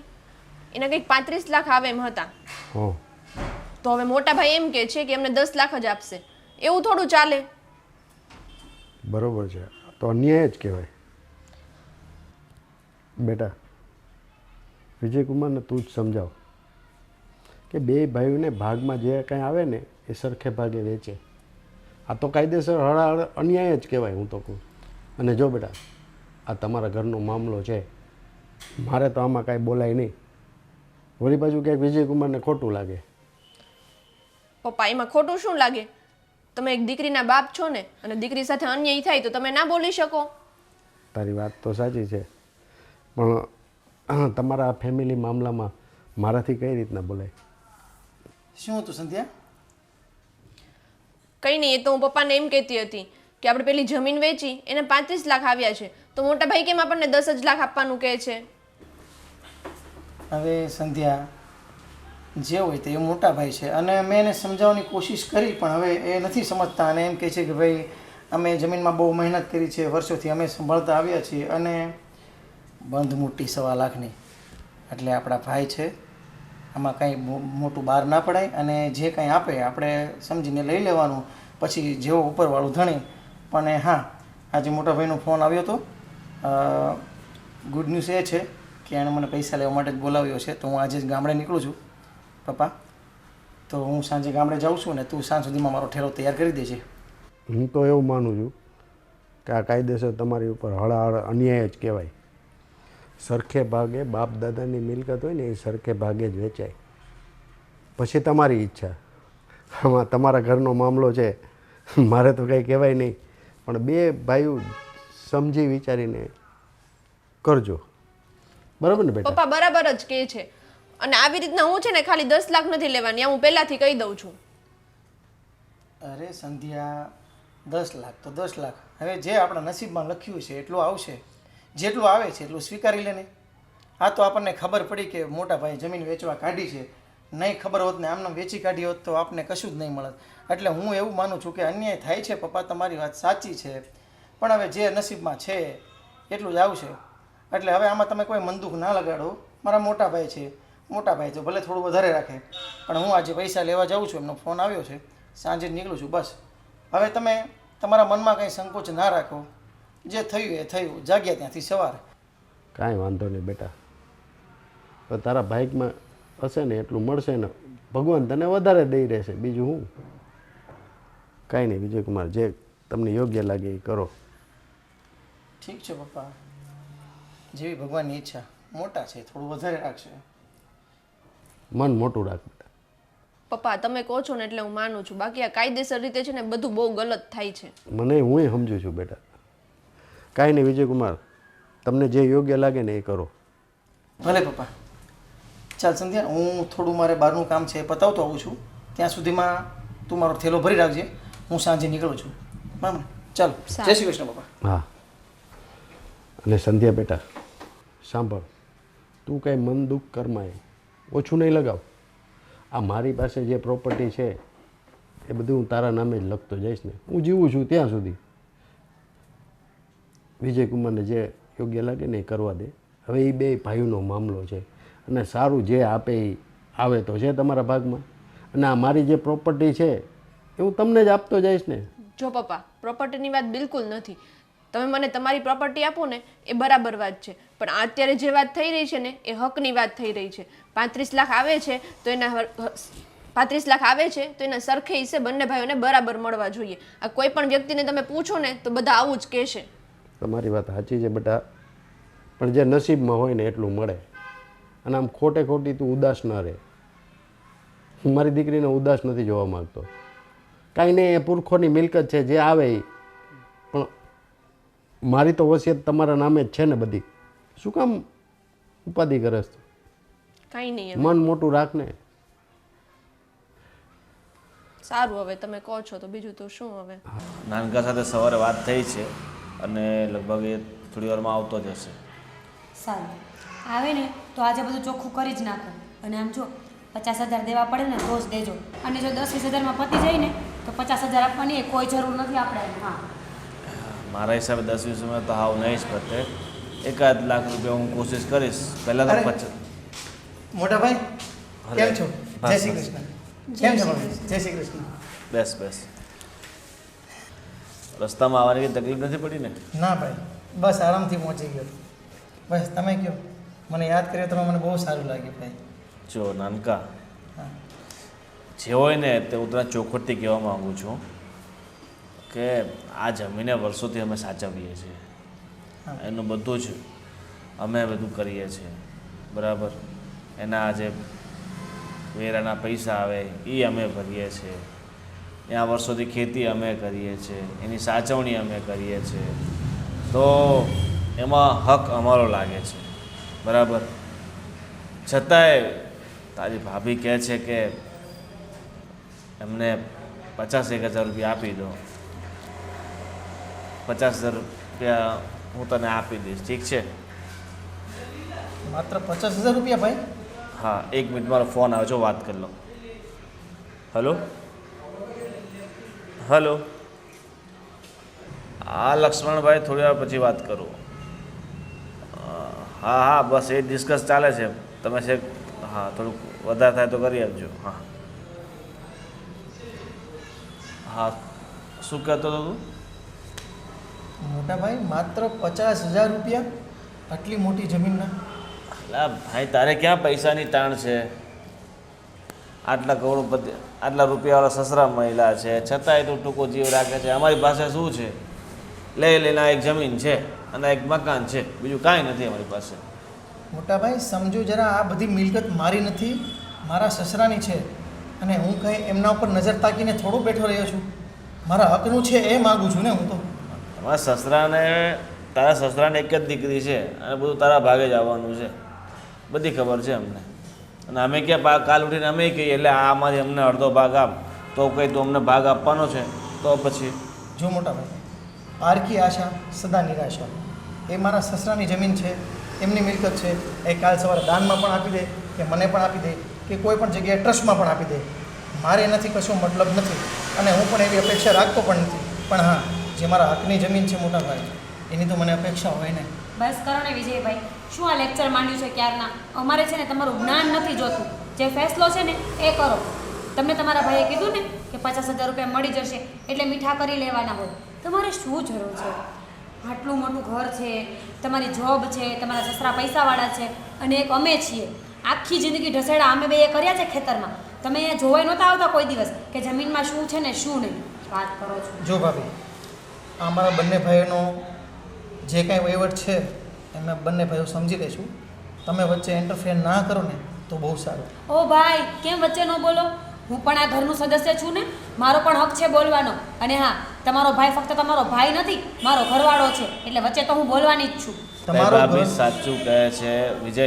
એના કંઈક 35 લાખ આવે એમ હતા. હો તો હવે મોટા ભાઈ એમ કહે છે કે એમને 10 લાખ જ આપશે. એવું થોડું ચાલે. બરોબર છે, તો અન્યાય જ કહેવાય. બેટા વિજયકુમારને તું જ સમજાવ કે બે ભાઈઓને ભાગમાં જે કાંઈ આવે ને એ સરખે ભાગે વેચે. આ તો કાયદેસર હળહળ અન્યાય જ કહેવાય હું તો કહું. અને જો બેટા આ તમારા ઘરનો મામલો છે, મારે તો આમાં કાંઈ બોલાય નહીં. વળી બાજુ ક્યાંક વિજયકુમારને ખોટું લાગે. પપ્પા એમાં ખોટું શું લાગે? તમે એક દીકરીના બાપ છો ને, અને દીકરી સાથે અન્યાય થાય તો તમે ના બોલી શકો? તારી વાત તો સાચી છે, પણ તમારા ફેમિલી મામલામાં મારાથી કઈ રીતના બોલાય? શું હતું સંધ્યા? કંઈ નહીં, એ તો હું પપ્પાને એમ કહેતી હતી કે આપણે પેલી જમીન વેચી એને 35 લાખ આવ્યા છે, તો મોટા ભાઈ કેમ આપણને 10 જ લાખ આપવાનું કહે છે? હવે સંધ્યા જે હોય તે એ મોટા ભાઈ છે, અને મેં એને સમજાવવાની કોશિશ કરી પણ હવે એ નથી સમજતા, અને એમ કહે છે કે ભાઈ અમે જમીનમાં બહુ મહેનત કરી છે, વર્ષોથી અમે સંભાળતા આવ્યા છીએ, અને બંધ મોટી 1.25 લાખની, એટલે આપણા ભાઈ છે, આમાં કાંઈ મોટું બહાર ના પડાય, અને જે કાંઈ આપે આપણે સમજીને લઈ લેવાનું, પછી જેવો ઉપરવાળું ધણી. પણ હા, આજે મોટા ભાઈનો ફોન આવ્યો હતો. ગુડ ન્યૂઝ એ છે કે એણે મને પૈસા લેવા માટે જ બોલાવ્યો છે, તો હું આજે જ ગામડે નીકળું છું પપ્પા. તો હું સાંજે ગામડે જાઉં છું, ને તું સાંજ સુધીમાં મારો ઠેલો તૈયાર કરી દેજે. હું તો એવું માનું છું કે આ કાયદેસર તમારી ઉપર હળહળ અન્યાય જ કહેવાય. સરખે ભાગે બાપ દાદાની મિલકત હોય ને એ સરખે ભાગે જ વેચાય. પછી તમારી ઈચ્છા. આમાં તમારા ઘરનો મામલો છે, મારે તો કંઈ કહેવાય નહીં, પણ બે ભાઈઓ સમજી વિચારીને કરજો. બરાબર ને બેટા? પપ્પા બરાબર જ કહે છે, અને આવી રીતના હું છે ને ખાલી 10 લાખ નથી લેવાની, આ હું પહેલાથી કહી દઉં છું. અરે સંધ્યા, 10 લાખ તો 10 લાખ. હવે જે આપણા નસીબમાં લખ્યું છે એટલું આવશે, જેટલું આવે છે એટલું સ્વીકારી લે ને. આ તો આપણને ખબર પડી કે મોટા ભાઈ જમીન વેચવા કાઢી છે, નહીં ખબર હોત ને આમને વેચી કાઢી હોત તો આપને કશું જ નહીં મળત. એટલે હું એવું માનું છું કે અન્યાય થાય છે પપ્પા, તમારી વાત સાચી છે, પણ હવે જે નસીબમાં છે એટલું જ આવશે. એટલે હવે આમાં તમે કોઈ મનદુખ ના લગાડો. મારા મોટા ભાઈ છે, મોટા ભાઈ તો ભલે થોડું વધારે રાખે, પણ હું આજે પૈસા લેવા જાઉં છું, એમનો ફોન આવ્યો છે, સાંજે નીકળું છું. બસ હવે તમે તમારા મનમાં કંઈ સંકોચ ના રાખો, જે થયું એ થયું, જાગ્યા ત્યાંથી સવારે. કાંઈ વાંધો નહીં બેટા, તો તારા ભાઈકમાં હશે ને એટલું મળશે ને, ભગવાન તને વધારે દઈ રહેશે. બીજું હું કાંઈ નહીં. વિજયકુમાર, જે તમને યોગ્ય લાગે એ કરો. ઠીક છે પપ્પા, જેવી ભગવાનની ઈચ્છા. મોટા છે, થોડું વધારે રાખશે. મન મોટું રાખ બેટા. પપ્પા તમે કહો છો ને એટલે હું માનું છું, બાકી આ કાયદેસર રીતે છે ને બધું બહુ ગલત થાય છે. મને હું સમજુ છું બેટા. કાંઈ નહીં વિજયકુમાર, તમને જે યોગ્ય લાગે ને એ કરો. ભલે પપ્પા. ચાલ સંધ્યા, હું થોડું મારે બહારનું કામ છે એ પતાવતો આવું છું. ત્યાં સુધીમાં તું મારો થેલો ભરી રાખજે, હું સાંજે નીકળું છું. બરાબર? ચાલો, જય શ્રી કૃષ્ણ પપ્પા. હા. અને સંધ્યા બેટા સાંભળ, તું કાંઈ મન દુઃખ કરમાય ઓછું નહીં લગાવ. આ મારી પાસે જે પ્રોપર્ટી છે એ બધું હું તારા નામે જ લખતો જઈશ ને, હું જીવું છું ત્યાં સુધી. વિજયકુમારને જે યોગ્ય લાગે ને એ કરવા દે. હવે એ બે ભાઈઓનો મામલો છે, અને સારું જે આપે એ આવે તો છે તમારા ભાગમાં, અને આ મારી જે પ્રોપર્ટી છે એ હું તમને જ આપતો જઈશ ને. જો પપ્પા, પ્રોપર્ટીની વાત બિલકુલ નથી. તમે મને તમારી પ્રોપર્ટી આપો ને એ બરાબર વાત છે, પણ અત્યારે જે વાત થઈ રહી છે ને એ હકની વાત થઈ રહી છે. 35 લાખ આવે છે તો એના 35 લાખ આવે છે તો એના સરખે હિસ્સે બંને ભાઈઓને બરાબર મળવા જોઈએ. આ કોઈ પણ વ્યક્તિને તમે પૂછો ને તો બધા આવું જ કહેશે. તમારી વાત સાચી છે બેટા, પણ જે નસીબમાં હોય ને એટલું મળે. અને આમ ખોટે ખોટી તું ઉદાસ ન રહે. હું મારી દીકરીને ઉદાસ નથી જોવા માગતો. કાંઈ નહીં, એ પુરખોની મિલકત છે, જે આવે એ. પણ મારી તો વસિયત તમારા નામે જ છે ને બધી. શું કામ ઉપાધિ કરસ? કાંઈ નહીં, મન મોટું રાખને. સારું હવે તમે કહો છો તો બીજું તો શું. હવે નાનકા સાથે સવારે વાત થઈ છે, અને લગભગ એ થોડી વારમાં આવતો જ હશે. સારું આવે ને તો આજે બધું ચોખ્ખું કરી જ નાખો. અને આમ જો 50,000 દેવા પડે ને તો જ દેજો. અને જો 10-20 હજારમાં પતી જાય ને તો 50,000 આપવાની એ કોઈ જરૂર નથી આપણે. હા મારા હિસાબે 10-20 તો હાવ નહીં જ પતે. 1 લાખ રૂપિયા હું કોશિશ કરીશ. પહેલાં તો અરે. 50. મોટા ભાઈ કેમ છો? હા, જય શ્રી બસ. કૃષ્ણ. જય કેમ છો શ્રી ભાભી? જય શ્રી કૃષ્ણ. બેસ બેસ. રસ્તામાં આવવાની કંઈ તકલીફ નથી પડી ને? ના ભાઈ, બસ આરામથી પહોંચી ગયો. બસ તમે કહો, મને યાદ કર્યો તો મને બહુ સારું લાગ્યું ભાઈ. જો નાનકા, હા જે હોય ને તે હું તને ચોખવટથી કહેવા માગું છું કે આ જમીને વર્ષોથી અમે સાચવીએ છીએ. હા. એનું બધું જ અમે બધું કરીએ છીએ, બરાબર. એના જે વેરાના પૈસા આવે એ અમે ભરીએ છીએ. ત્યાં વર્ષોથી ખેતી અમે કરીએ છીએ, એની સાચવણી અમે કરીએ છીએ. તો એમાં હક અમારો લાગે છે, બરાબર. છતાંય તારી ભાભી કહે છે કે એમને 50,000 રૂપિયા આપી દો. 50,000 રૂપિયા હું તને આપી દઈશ, ઠીક છે? માત્ર 50,000 રૂપિયા ભાઈ? હા, 1 મિનિટ, મારો ફોન આવે છે, વાત કરી લો. હલો હલો, હા લક્ષ્મણભાઈ, થોડી વાર પછી વાત કરું. હા હા, બસ એ ડિસ્કસ ચાલે છે. તમે છે, હા, થોડુંક વધારે થાય તો કરી આપજો. હા હા, શું કહેતો હતો તું? મોટા ભાઈ માત્ર 50,000 રૂપિયા આટલી મોટી જમીનના? અલા ભાઈ, તારે ક્યાં પૈસાની તાણ છે? આટલા કરોડપતિ, આટલા રૂપિયાવાળા સસરા મહિલા છે, છતાંય તું ટૂંકો જીવ રાખે છે. અમારી પાસે શું છે? લઈને એક જમીન છે અને એક મકાન છે, બીજું કાંઈ નથી અમારી પાસે. મોટા ભાઈ સમજો જરા, આ બધી મિલકત મારી નથી, મારા સસરાની છે. અને હું કંઈ એમના ઉપર નજર તાકીને થોડું બેઠો રહ્યો છું. મારા હકનું છે એ માગું છું ને હું તો. તમારા સસરાને, તારા સસરાને એક જ દીકરી છે અને બધું તારા ભાગે જ આવવાનું છે, બધી ખબર છે અમને. અને અમે ક્યાં કાલ ઉઠીને અમે કહીએ એટલે આમાંથી અમને અડધો ભાગ આપ, તો કંઈ તો અમને ભાગ આપવાનો છે, તો પછી જો મોટા ભાઈ, પારકી આશા સદા નિરાશા. એ મારા સસરાની જમીન છે, એમની મિલકત છે. એ કાલ સવારે દાનમાં પણ આપી દે, કે મને પણ આપી દે, કે કોઈ પણ જગ્યાએ ટ્રસ્ટમાં પણ આપી દે. મારે એનાથી કશો મતલબ નથી અને હું પણ એવી અપેક્ષા રાખતો પણ નથી. પણ હા, જે મારા હકની જમીન છે મોટા ભાઈ, એની તો મને અપેક્ષા હોય ને. બસ કરો ને વિજયભાઈ, શું આ લેક્ચર માંડ્યું છે ક્યારના? અમારે છે ને તમારું જ્ઞાન નથી જોતું. જે ફેસલો છે ને એ કરો. તમને તમારા ભાઈએ કીધું ને કે 50,000 રૂપિયા મળી જશે એટલે મીઠા કરી લેવાના હોય. તમારે શું જરૂર છે? આટલું મોટું ઘર છે, તમારી જોબ છે, તમારા સસરા પૈસાવાળા છે અને એક અમે છીએ. આખી જિંદગી ઢસેડા અમે બે કર્યા છે ખેતરમાં. તમે અહીંયા જોવાય નહોતા આવતા કોઈ દિવસ કે જમીનમાં શું છે ને શું નહીં. વાત કરો છો. જો ભાભી, આ મારા બંને ભાઈઓનો જે કાંઈ વહીવટ છે એ અમે બંને ભાઈઓ સમજી લઈશું. તમે વચ્ચે ઇન્ટરફેર ના કરો ને તો બહુ સારું. ઓ ભાઈ, કેમ વચ્ચે ન બોલો? હું પણ આ ઘરનું સદસ્ય છું ને, મારો પણ હક છે બોલવાનો. અને હા, તમારો ભાઈ ફક્ત તમારો ભાઈ નથી, મારો ઘરવાળો છે, એટલે વચ્ચે તો હું બોલવાની જ છું. તમારો ભાભી ઘર- સાચું કહે છે વિજય.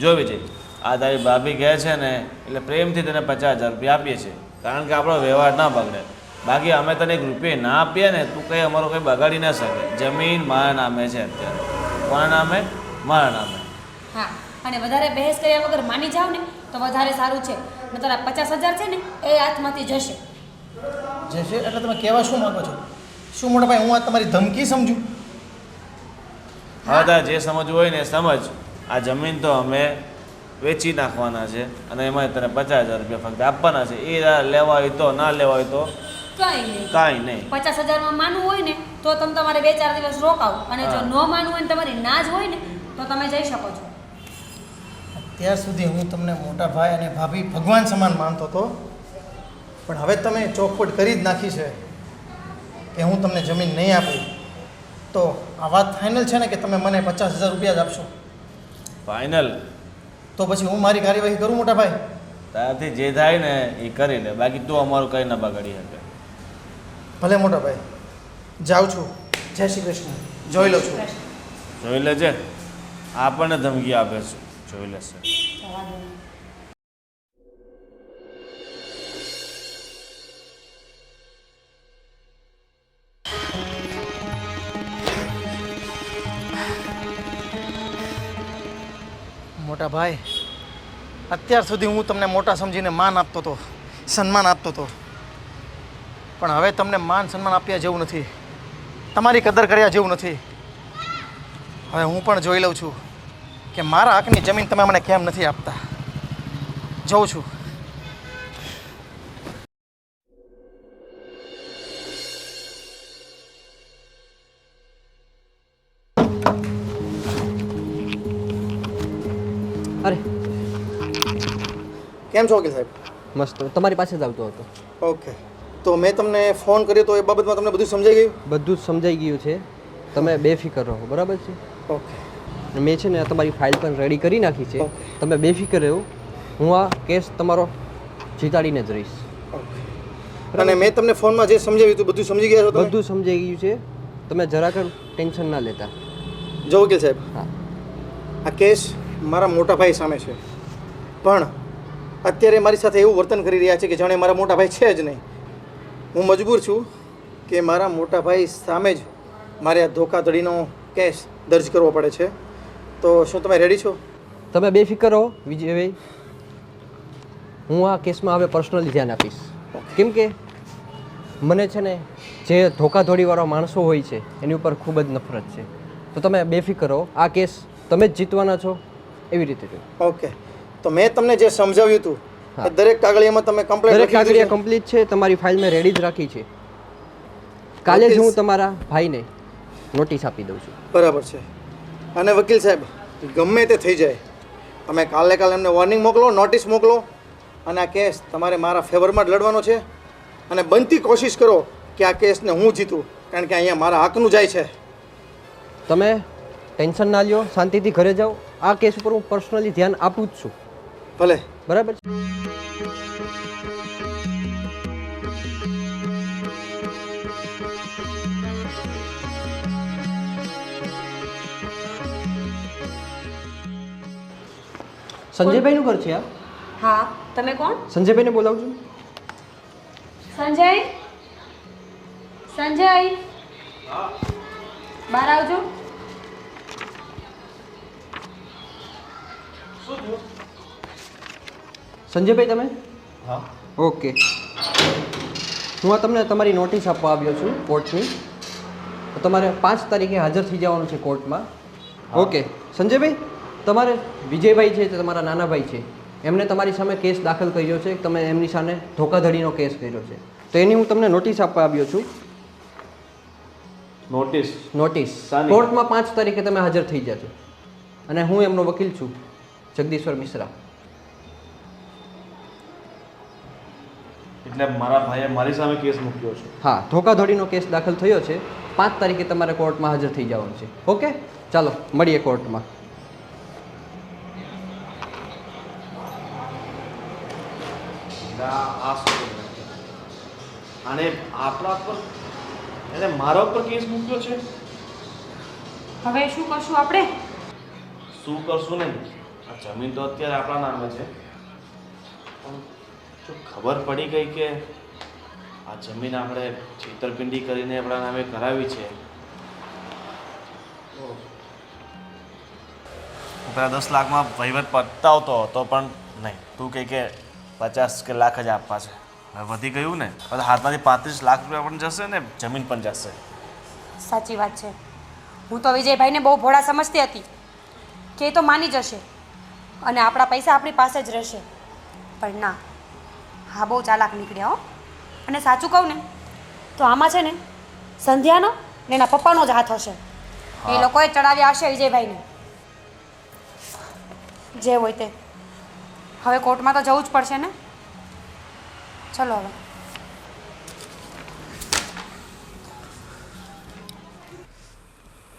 જો વિજય, આ તારી ભાભી કહે છે ને એટલે પ્રેમથી તને 50,000 રૂપિયા આપીએ છીએ, કારણ કે આપણો વ્યવહાર ના બગડે. બાકી અમે તને 1 રૂપિયા ના આપીએ ને, તું કંઈ અમારો કંઈ બગાડી ના શકે. જમીન મારા નામે છે અત્યારે. કોના નામે? મારા નામે. હા, અને વધારે બહેસ કર્યા વગર માની જાવ ને તો વધારે સારું છે. નતર આ 50,000 છે ને એ હાથમાંથી જશે. જે છે એટલે તમે કહેવા શું માગો છો? શું મોટા ભાઈ, હું આ તમારી ધમકી સમજું? હા, તારે જે સમજવું હોય ને એ સમજ. આ જમીન તો અમે વેચી નાખવાના છે અને એમાં તને 50,000 રૂપિયા ફક્ત આપવાના છે. એ લેવા હોય તો, ના લેવા હોય તો કંઈ નહીં. કાંઈ નહીં. 50,000માં માનવું હોય ને તો તમે તમારે 2-4 દિવસ રોકાવો. અને જો ન માનવું હોય ને તમારી ના જ હોય ને તો તમે જઈ શકો છો. ત્યાર સુધી હું તમને મોટા ભાઈ અને ભાભી ભગવાન સમાન માનતો હતો, પણ હવે તમે ચોખવટ કરી જ નાખી છે કે હું તમને જમીન નહીં આપું. તો આ વાત ફાઇનલ છે ને કે તમે મને 50,000 રૂપિયા જ આપશો? ફાઇનલ. તો પછી હું મારી કાર્યવાહી કરું મોટા ભાઈ? તારાથી જે થાય ને એ કરી લે, બાકી તું અમારું કંઈ ના બગાડી શકે. ભલે મોટા ભાઈ, જાઉં છું. જય શ્રી કૃષ્ણ. જોઈ લઉં છું. જોઈ લેજે, આપણને ધમકી આપે છે, જોઈ લેશે. જવા દો. મોટા ભાઈ, અત્યાર સુધી હું તમને મોટા સમજીને માન આપતો હતો, સન્માન આપતો હતો, પણ હવે તમને માન સન્માન આપ્યા જેવું નથી, તમારી કદર કર્યા જેવું નથી. હવે હું પણ જોઈ લઉં છું કે મારા હકની જમીન તમે મને કેમ નથી આપતા. જોઉં છું. અરે કેમ છો વકીલ સાહેબ? મસ્ત, તમારી પાસે જ આવતો હતો. ઓકે, તો મેં તમને ફોન કર્યો તો એ બાબતમાં તમને બધું સમજાઈ ગયું? બધું જ સમજાઈ ગયું છે. તમે બેફિકર રહો, બરાબર છે? ઓકે. મેં છે ને તમારી ફાઇલ પણ રેડી કરી નાખી છે. તમે બેફિકર રહો, હું આ કેસ તમારો જીતાડીને જ રહીશ. ઓકે. અને મેં તમને ફોનમાં જે સમજાવ્યું હતું બધું સમજી ગયા છો તમે? બધું સમજાઈ ગયું છે. તમે જરાક ટેન્શન ના લેતા. જો વકીલ સાહેબ, હા, આ કેસ મારા મોટા ભાઈ સામે છે, પણ અત્યારે મારી સાથે એવું વર્તન કરી રહ્યા છે કે જાણે મારા મોટા ભાઈ છે જ નહીં. હું મજબૂર છું કે મારા મોટા ભાઈ સામે જ મારે આ ધોખાધડીનો કેસ દર્જ કરવો પડે છે. તો શું તમે રેડી છો? તમે બેફિકર રહો વિજયભાઈ. હું આ કેસમાં હવે પર્સનલી ધ્યાન આપીશ. કેમ કે મને છે ને જે ધોકાધડીવાળા માણસો હોય છે એની ઉપર ખૂબ જ નફરત છે. તો તમે બેફિકર રહો, આ કેસ તમે જ જીતવાના છો, એવી રીતે જો. ઓકે. તો મેં તમને જે સમજાવ્યું હતું એ દરેક કાગળિયામાં તમે કમ્પ્લેટ દરેક કાગળિયા કમ્પ્લીટ છે. તમારી ફાઇલ મેં રેડી જ રાખી છે. કાલે જ હું તમારા ભાઈને નોટિસ આપી દઉં છું. બરાબર છે. અને વકીલ સાહેબ, ગમે તે થઈ જાય, તમે કાલે એમને વોર્નિંગ મોકલો, નોટિસ મોકલો, અને આ કેસ તમારે મારા ફેવરમાં જ લડવાનો છે. અને બનતી કોશિશ કરો કે આ કેસને હું જીતું, કારણ કે અહીંયા મારા હકનું જાય છે. તમે ટેન્શન ના લ્યો, શાંતિથી ઘરે જાઓ. આ કેસ ઉપર હું પર્સનલી ધ્યાન આપું જ છું. ભલે. બરાબર છે? સંજયભાઈનું ઘર છે આ? હા, તમે કોણ? સંજયભાઈને બોલાવજો. સંજય, સંજય, બહાર આવજો. સંજયભાઈ તમે? હા. ઓકે. હું આ તમને તમારી નોટિસ આપવા આવ્યો છું કોર્ટની. તો તમારે 5 તારીખે હાજર થઈ જવાનું છે કોર્ટમાં. ઓકે. સંજયભાઈ, તમારે વિજયભાઈ છે તે તમારા નાના ભાઈ છે, એમને તમારી સામે કેસ દાખલ કર્યો છે. તમે એમની સામે ધોકાધડીનો કેસ કર્યો છે. તો એની હું તમને નોટિસ આપવા આવ્યો છું. નોટિસ કોર્ટમાં 5 તારીખે તમે હાજર થઈ જજો. અને હું એમનો વકીલ છું, જગદીશ્વર મિશ્રા. એટલે મારા ભાઈએ મારી સામે કેસ મૂક્યો છે. હા, ધોકાધડીનો કેસ દાખલ થયો છે. 5 તારીખે તમારે કોર્ટમાં હાજર થઈ જવાનું છે. ઓકે, ચાલો મળીએ કોર્ટમાં. અને આપણા પર એને મારા ઉપર કેસ મૂક્યો છે. હવે શું કરશું આપણે? શું કરશું ને, આ જમીન તો અત્યારે આપણા નામે છે, પણ જો ખબર પડી ગઈ કે આ જમીન આપણે છેતરપિંડી કરીને આપણા નામે કરાવી છે, હું પેલા 10 લાખમાં વહીવટ પતાવતો હતો, પણ નહીં, તું કહે કે 50 કે લાખ જ આપવા છે. હવે વધી ગયું ને, બધા હાથમાંથી 35 લાખ રૂપિયા પણ જશે ને જમીન પણ જશે. સાચી વાત છે. હું તો વિજયભાઈને બહુ ભોળા સમજતી હતી કે એ તો માની જશે અને આપણા પૈસા આપણી પાસે જ રહેશે, પણ ના, હા બહુ ચાલાક નીકળ્યા હો. અને સાચું કહું ને તો આમાં છે ને સંધ્યાનો ને એના પપ્પાનો જ હાથ હશે. એ લોકોએ ચડાવ્યા હશે વિજયભાઈને. જે હોય તે. હવે કોર્ટમાં તો જવું જ પડશે ને. ચલો હવે.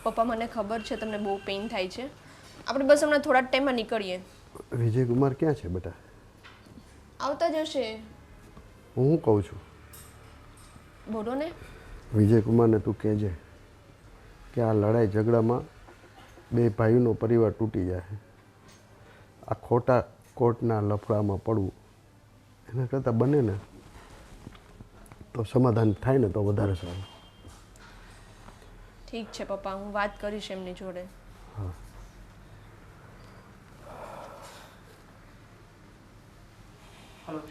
પપ્પા, મને ખબર છે તમને બહુ પેઇન થાય છે. આપણે બસ હમણાં થોડા ટાઈમમાં નીકળીએ. વિજયકુમાર ક્યાં છે બેટા? આવતા જ હશે. હું કહું છું, બોલો ને. વિજયકુમારને તું કહેજે કે આ લડાઈ ઝઘડામાં 2 ભાઈઓનો પરિવાર તૂટી જાય. આ ખોટા કોર્ટના લફડામાં પડવું એના કરતાં બને ને તો સમાધાન થાય ને તો વધારે સારું. ઠીક છે પપ્પા, હું વાત કરીશ એમની જોડે. હા. હલો.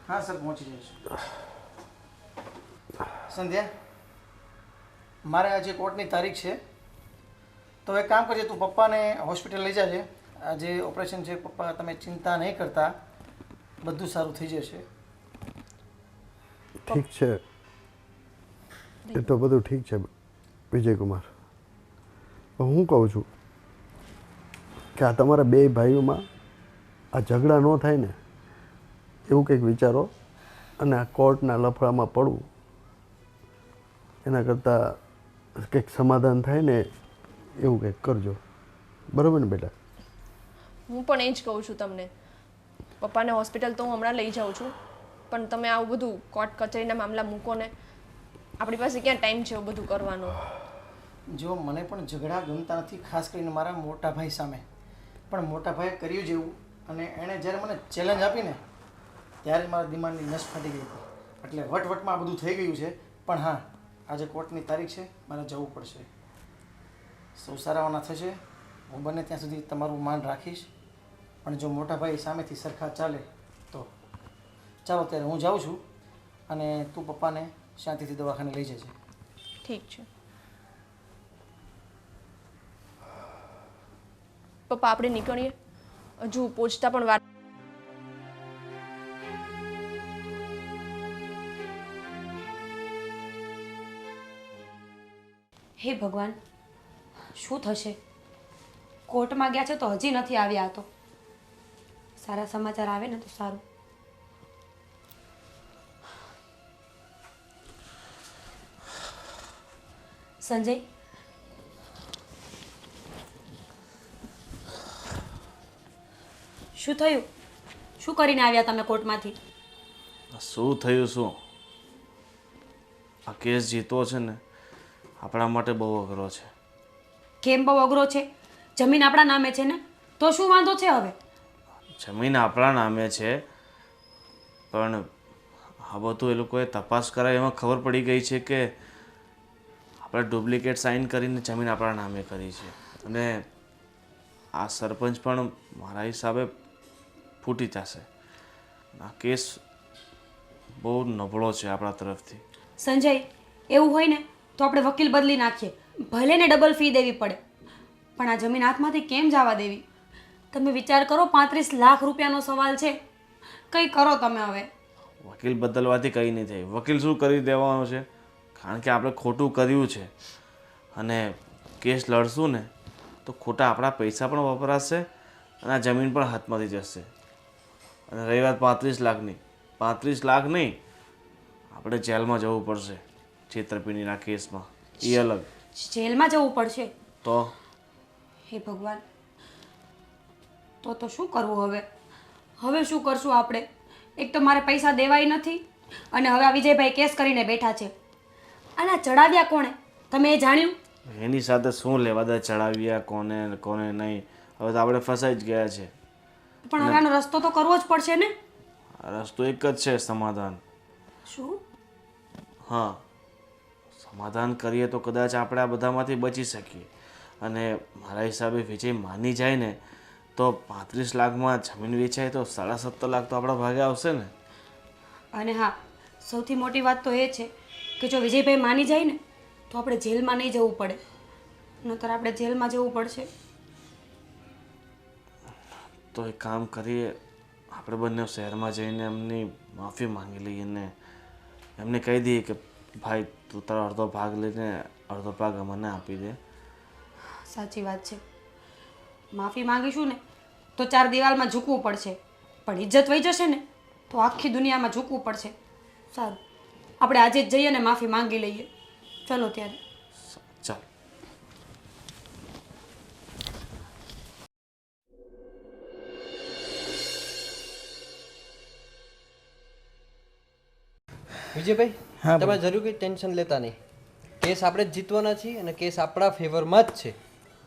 હા સર, પહોંચી જઈશ. સંધ્યા, મારે આજે કોર્ટની તારીખ છે, તો એક કામ કરજે, તું પપ્પાને હોસ્પિટલ લઈ જાજે. આજે ઓપરેશન છે પપ્પા, તમે ચિંતા નહીં કરતા, બધું સારું થઈ જશે. ઠીક છે, એ તો બધું ઠીક છે વિજયકુમાર. પણ હું કહું છું કે આ તમારા બે ભાઈઓમાં આ ઝઘડા ન થાય ને એવું કંઈક વિચારો, અને આ કોર્ટના લફડામાં પડવું એના કરતાં કંઈક સમાધાન થાય ને એવું કંઈક કરજો. બરાબર ને બેટા? હું પણ એ જ કહું છું તમને. પપ્પાને હોસ્પિટલ તો હું હમણાં લઈ જાઉં છું, પણ તમે આવું બધું કોર્ટ કચેરીના મામલા મૂકો ને. આપણી પાસે ક્યાં ટાઈમ છે એવું બધું કરવાનો? જો મને પણ ઝઘડા ગમતા નથી, ખાસ કરીને મારા મોટા ભાઈ સામે. પણ મોટા ભાઈએ કર્યું જેવું, અને એણે જ્યારે મને ચેલેન્જ આપીને ત્યારે મારા દિમાગની નસ ફાટી ગઈ હતી. એટલે વટવટમાં આ બધું થઈ ગયું છે. પણ હા, આજે કોર્ટની તારીખ છે, મારે જવું પડશે. સૌ સારાવાના થશે, હું બને ત્યાં સુધી તમારું માન રાખીશ. પણ જો મોટા ભાઈ સામેથી સરખા ચાલે તો ચાલો, ત્યારે હું જાઉં છું, અને તું પપ્પાને શાંતિથી દવાખાને લઈ જજે. ઠીક છે પપ્પા, આપણે નીકળીએ. હજુ પહોંચતા પણ વાર. હે ભગવાન, શું થશે? કોર્ટમાં ગયા છે તો હજી નથી આવ્યા. તો સારા સમાચાર આવે ને તો સારું. સંજય, શું થયું? શું કરીને આવ્યા તમે કોર્ટમાંથી? શું થયું શું? આ કેસ જીતવો છે ને આપણા માટે બહુ અઘરો છે. કેમ બહુ અઘરો છે? જમીન આપણા નામે છે ને, તો શું વાંધો છે હવે? જમીન આપણા નામે છે, પણ આ બધું એ લોકોએ તપાસ કરાવી, એમાં ખબર પડી ગઈ છે કે આપણે ડુપ્લિકેટ સાઇન કરીને જમીન આપણા નામે કરી છે. અને આ સરપંચ પણ મારા હિસાબે ફૂટી જશે. આ કેસ બહુ નબળો છે આપણા તરફથી. સંજય, એવું હોય ને તો આપણે વકીલ બદલી નાખીએ, ભલે ને ડબલ ફી દેવી પડે, પણ આ જમીન હાથમાંથી કેમ જવા દેવી? તમે વિચાર કરો, 35 લાખ રૂપિયાનો સવાલ છે. કંઈ કરો તમે હવે. વકીલ બદલવાથી કંઈ નહીં થાય. વકીલ શું કરી દેવાનો છે? કારણ કે આપણે ખોટું કર્યું છે, અને કેસ લડશું ને તો ખોટા આપણા પૈસા પણ વપરાશે, અને આ જમીન પણ હાથમાંથી જશે. અને રહી વાત 35 લાખની, 35 લાખ નહીં, આપણે જેલમાં જવું પડશે છેતરપિંડીના કેસમાં. એ અલગ. જેલમાં જવું પડશે? તો હે ભગવાન, તો શું કરવું હવે? હવે શું કરશું આપણે? એક તો મારે પૈસા દેવાય નથી, અને હવે આ વિજયભાઈ કેસ કરીને બેઠા છે. અને આ ચડાવ્યા કોણે? તમે એ જાણ્યું? એની સાથે શું લેવા દે ચડાવ્યા કોને કોને નહીં? હવે તો આપણે ફસાઈ જ ગયા છે. પણ હવે આનો રસ્તો તો કરવો જ પડશે ને. આ રસ્તો એક જ છે, સમાધાન. શું? હા, સમાધાન કરીએ તો કદાચ આપણે આ બધામાંથી બચી શકીએ. અને મારા હિસાબે વિજય માની જાય ને તો 35 લાખમાં જમીન વેચાય તો 17.5 લાખ તો આપણા ભાગે આવશે ને. અને હા, સૌથી મોટી વાત તો એ છે કે જો વિજયભાઈ માની જાય ને તો આપણે જેલમાં નહીં જવું પડે, નહીતર આપણે જેલમાં જવું પડશે. તો એક કામ કરીએ, આપણે બંને શહેરમાં જઈને એમની માફી માંગી લઈએ ને એમને કહી દઈએ કે ભાઈ તું તારો અડધો ભાગ લઈને અડધો ભાગ અમને આપી દે. સાચી વાત છે. માફી માંગીશું ને તો 4 દિવાલમાં ઝૂકવું પડશે, પણ ઇજ્જત વહી જશે ને તો આખી દુનિયામાં ઝૂકવું પડશે. સારું, આપણે આજે જ જઈએ ને માફી માંગી લઈએ. ચલો ત્યારે. ચાલ. વિજયભાઈ, હા, તમે જરૂર કંઈ ટેન્શન લેતા નહીં. કેસ આપણે જ જીતવાના છીએ, અને કેસ આપણા ફેવરમાં જ છે.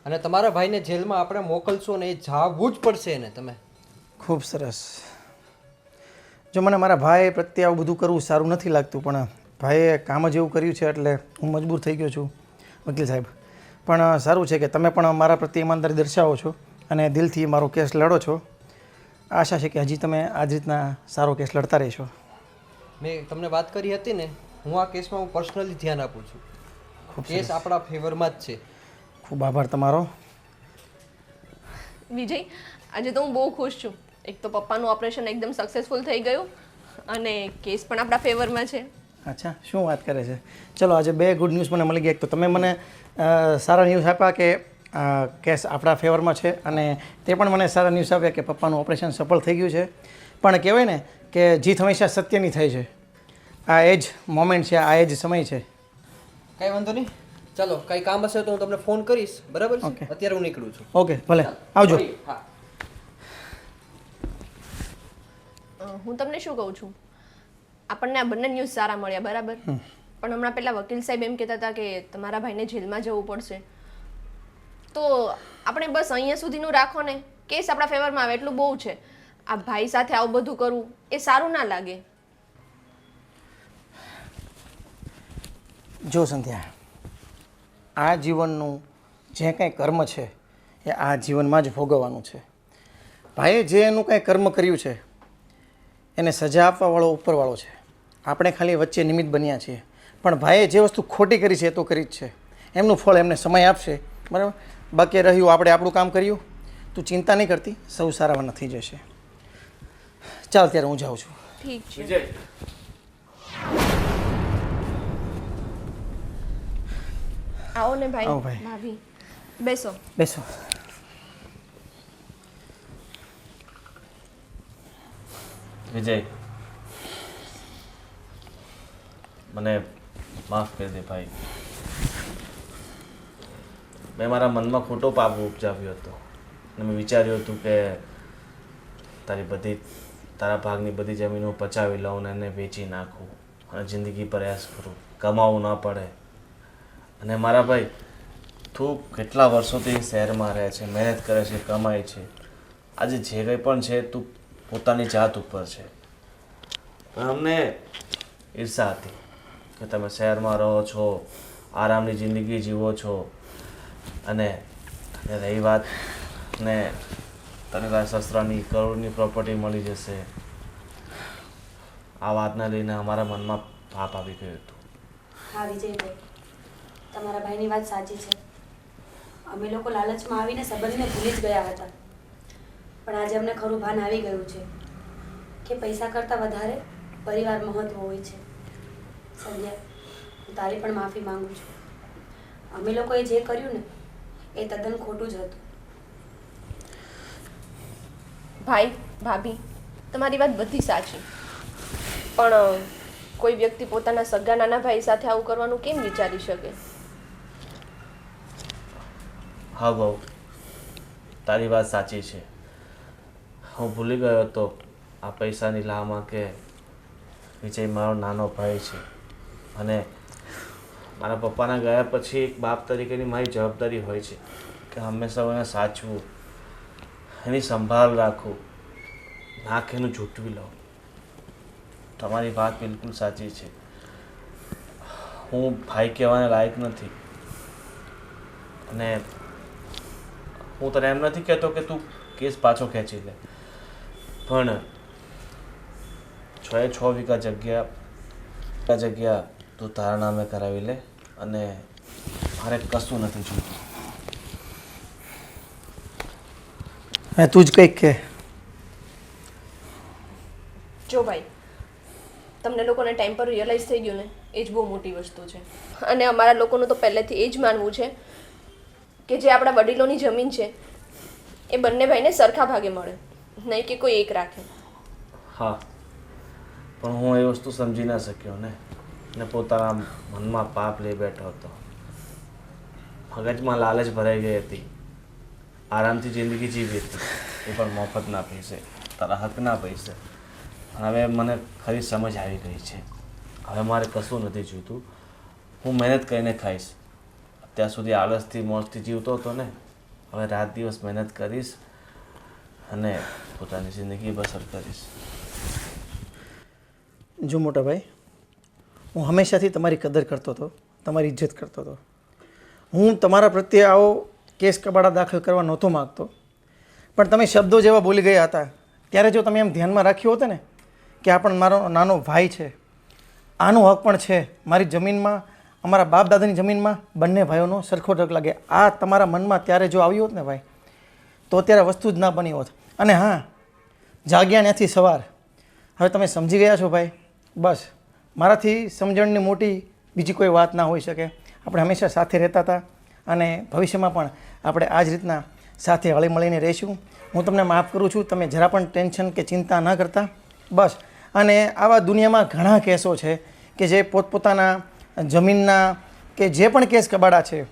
અને તમારા ભાઈને જેલમાં આપણે મોકલશો ને એ જવું જ પડશે એને. તમે ખૂબ સરસ. જો મને મારા ભાઈ પ્રત્યે આવું બધું કરવું સારું નથી લાગતું, પણ ભાઈએ કામ જ એવું કર્યું છે એટલે હું મજબૂર થઈ ગયો છું વકીલ સાહેબ. પણ સારું છે કે તમે પણ મારા પ્રત્યે ઈમાનદારી દર્શાવો છો અને દિલથી મારો કેસ લડો છો. આશા છે કે હજી તમે આ જ રીતના સારો કેસ લડતા રહેશો. મેં તમને વાત કરી હતી ને, હું આ કેસમાં હું પર્સનલી ધ્યાન આપું છું. કેસ આપણા ફેવરમાં જ છે. ખૂબ આભાર તમારો. વિજય, આજે તો હું બહુ ખુશ છું. એક તો પપ્પાનું ઓપરેશન એકદમ સક્સેસફુલ થઈ ગયું અને કેસ પણ આપણા ફેવરમાં છે. અચ્છા, શું વાત કરે છે? ચલો, આજે 2 ગુડ ન્યૂઝ મને મળી ગયા. એક તો તમે મને સારા ન્યૂઝ આપ્યા કે કેસ આપણા ફેવરમાં છે, અને તે પણ મને સારા ન્યૂઝ આપ્યા કે પપ્પાનું ઓપરેશન સફળ થઈ ગયું છે. પણ કહેવાય ને કે જીત હંમેશા સત્યની થાય છે. આ એ જ મોમેન્ટ છે, આ એ જ સમય છે. કાંઈ વાંધો નહીં, ચાલો કાંઈ કામ હશે તો હું તમને ફોન કરીશ, બરાબર છે? ઓકે. અત્યારે હું નીકળું છું. ઓકે, ભલે, આવજો. હા. હું તમને શું કહું છું, આપણને આ બંને ન્યૂઝ સારા મળ્યા, બરાબર, પણ હમણાં પેલા વકીલ સાહેબ એમ કહેતા હતા કે તમારા ભાઈને જેલમાં જવું પડશે. તો આપણે બસ અહીંયા સુધીનું રાખો ને, કેસ આપણા ફેવરમાં આવે એટલું બહુ છે. આ ભાઈ સાથે આવું બધું કરવું એ સારું ના લાગે. જો સંધ્યા, આ જીવનનું જે કંઈ કર્મ છે એ આ જીવનમાં જ ભોગવવાનું છે. ભાઈએ જે એનું કંઈ કર્મ કર્યું છે એને સજા આપવાવાળો ઉપરવાળો છે. આપણે ખાલી વચ્ચે નિમિત્ત બન્યા છીએ. પણ ભાઈએ જે વસ્તુ ખોટી કરી છે એ તો કરી જ છે. એમનું ફળ એમને સમય આપશે, બરાબર. બાકી રહ્યું આપણે આપણું કામ કર્યું. તું ચિંતા નહીં કરતી, સૌ સારામાં થઈ જશે. ચાલ ત્યારે હું જાઉં છું. ઠીક છે. વિજય, આવો ને આવો ભાઈ, ભાઈ. ભાભી, બેસો. બેસો. વિજય, મને માફ કરી દે ભાઈ. મેં મારા મનમાં ખોટો પાપ ઉપજાવ્યો હતો અને મેં વિચાર્યું હતું કે તારા ભાગની બધી જમીનો પચાવી લઉં ને એને વેચી નાખું અને જિંદગી પ્રયાસ કરું, કમાવું ન પડે. અને મારા ભાઈ, તું કેટલા વર્ષોથી શહેરમાં રહે છે, મહેનત કરે છે, કમાય છે. આજે જે કંઈ પણ છે તું પોતાની જાત ઉપર છે. પણ અમને ઈર્ષા હતી કે તમે શહેરમાં રહો છો, આરામની જિંદગી જીવો છો, અને રહી વાત ને તને તારા સસરાની કરોડની પ્રોપર્ટી મળી જશે, આ વાતને લઈને અમારા મનમાં પાપ આવી ગયું હતું. હા વિજયભાઈ, તમારા ભાઈની વાત સાચી છે. અમે લોકો લાલચમાં આવીને સંબંધને ભૂલી જ ગયા હતા. પણ આજે અમને ખરું ભાન આવી ગયું છે કે પૈસા કરતાં વધારે પરિવાર મહત્વ હોય છે. સંધ્યા, હું તારી પણ માફી માંગુ છું. અમે લોકોએ જે કર્યું ને એ તદ્દન ખોટું જ હતું. ભાઈ, ભાભી, તમારી વાત બધી સાચી, પણ કોઈ વ્યક્તિ પોતાના સગા નાના ભાઈ સાથે આવું કરવાનું કેમ વિચારી શકે? હા બહુ, તારી વાત સાચી છે. હું ભૂલી ગયો હતો આ પૈસાની લામાં કે વિજય મારો નાનો ભાઈ છે, અને મારા પપ્પાના ગયા પછી એક બાપ તરીકેની મારી જવાબદારી હોય છે કે હંમેશા એને સાચવું, એની સંભાળ રાખવું, નાક એનું જૂટવી લઉં. તમારી વાત બિલકુલ સાચી છે. હું ભાઈ કહેવાને લાયક નથી, અને હું તને એમ નથી કહેતો કે તું કેસ પાછો ખેંચી લે, પણ 6 વીઘા જગ્યા તું તારા નામે કરાવી લે, અને મારે કશું નથી જોઈતું. હા, તું જ કંઈક કે. જો ભાઈ, તમને લોકોને ટાઈમ પર રિયલાઇઝ થઈ ગયું ને, એ જ બહુ મોટી વસ્તુ છે. અને અમારા લોકોનું તો પહેલેથી એ જ માનવું છે કે જે આપણા વડીલોની જમીન છે એ બંને ભાઈને સરખા ભાગે મળે, નહીં કે કોઈ એક રાખે. હા, પણ હું એ વસ્તુ સમજી ના શક્યો ને પોતાના મનમાં પાપ લઈ બેઠો હતો. મગજમાં લાલચ ભરાઈ ગઈ હતી. આરામથી જિંદગી જીવી હતી, એ પણ મફતના પૈસે, તારા હકના પૈસે. હવે મને ખરી સમજ આવી ગઈ છે. હવે મારે કશું નથી જોઈતું. હું મહેનત કરીને ખાઈશ. અત્યાર સુધી આળસથી મોજથી જીવતો હતો ને, હવે રાત દિવસ મહેનત કરીશ અને પોતાની જિંદગી બસર કરીશ. જો મોટા ભાઈ, હું હંમેશાથી તમારી કદર કરતો હતો, તમારી ઇજ્જત કરતો હતો. હું તમારા પ્રત્યે આવો કેસ કબાડા દાખલ કરવા નહોતો માગતો, પણ તમે શબ્દો જેવા બોલી ગયા હતા ત્યારે જો તમે એમ ધ્યાનમાં રાખ્યું હોત ને કે આ પણ મારો નાનો ભાઈ છે, આનો હક પણ છે મારી જમીનમાં, અમારા બાપ દાદાની જમીનમાં, બંને ભાઈઓનો સરખો હક લાગે, આ તમારા મનમાં ત્યારે જો આવ્યું હોત ને ભાઈ, તો અત્યારે વસ્તુ જ ના બની હોત. અને હા, જાગ્યા ત્યાંથી સવાર, હવે તમે સમજી ગયા છો ભાઈ, બસ મારાથી સમજણની મોટી બીજી કોઈ વાત ના હોઈ શકે. આપણે હંમેશા સાથે રહેતા હતા અને ભવિષ્યમાં પણ આપણે આ જ રીતના સાથે હળીમળીને રહીશું. હું તમને માફ કરું છું, તમે જરા પણ ટેન્શન કે ચિંતા ન કરતા. બસ. અને આવા દુનિયામાં ઘણા કેસો છે કે જે પોતપોતાના જમીનના કે જે પણ કેસ કબાડા છે,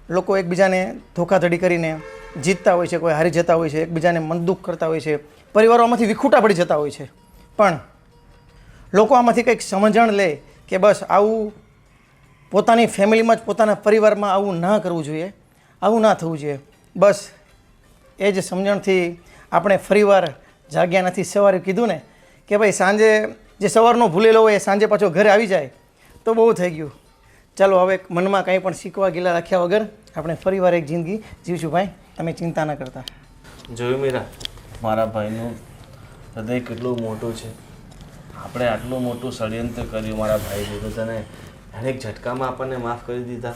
લોકો એકબીજાને ધોખાધડી કરીને જીતતા હોય છે, કોઈ હારી જતા હોય છે, એકબીજાને મનદુખ કરતા હોય છે, પરિવારોમાંથી વિખૂટા પડી જતા હોય છે. પણ લોકો આમાંથી કંઈક સમજણ લે કે બસ આવું પોતાની ફેમિલીમાં જ, પોતાના પરિવારમાં આવું ના કરવું જોઈએ, આવું ના થવું જોઈએ. બસ એ જ સમજણથી આપણે ફરીવાર જાગ્યા નથી સવારે કીધું ને કે ભાઈ સાંજે જે સવારનો ભૂલેલો હોય એ સાંજે પાછો ઘરે આવી જાય તો બહુ થઈ ગયું. ચાલો હવે મનમાં કંઈ પણ શીખવા ગીલા રાખ્યા વગર આપણે ફરીવાર એક જિંદગી જીવશું ભાઈ, તમે ચિંતા ન કરતા. જોયું મીરા, મારા ભાઈનું હૃદય કેટલું મોટું છે. આપણે આટલું મોટું ષડયંત્ર કર્યું મારા ભાઈ લીધું, તને દરેક ઝટકામાં આપણને માફ કરી દીધા.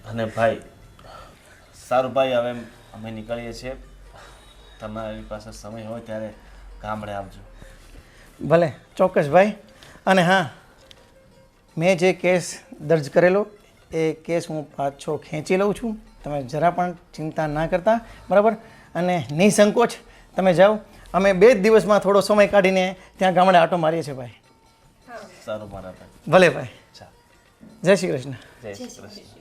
અને ભાઈ સારું ભાઈ, હવે અમે નીકળીએ છીએ. તમારી પાસે સમય હોય ત્યારે ગામડે આવજો. ભલે, ચોક્કસ ભાઈ. અને હા, મેં જે કેસ દર્જ કરેલો એ કેસ હું પાછો ખેંચી લઉં છું. તમે જરા પણ ચિંતા ના કરતા, બરાબર? અને નિસંકોચ તમે જાઓ. અમે 2 જ દિવસમાં થોડો સમય કાઢીને ત્યાં ગામડે આટો મારીએ છીએ ભાઈ. સારું મારા ભાઈ. ભલે ભાઈ. ચાલ, જય શ્રી કૃષ્ણ. જય શ્રી કૃષ્ણ.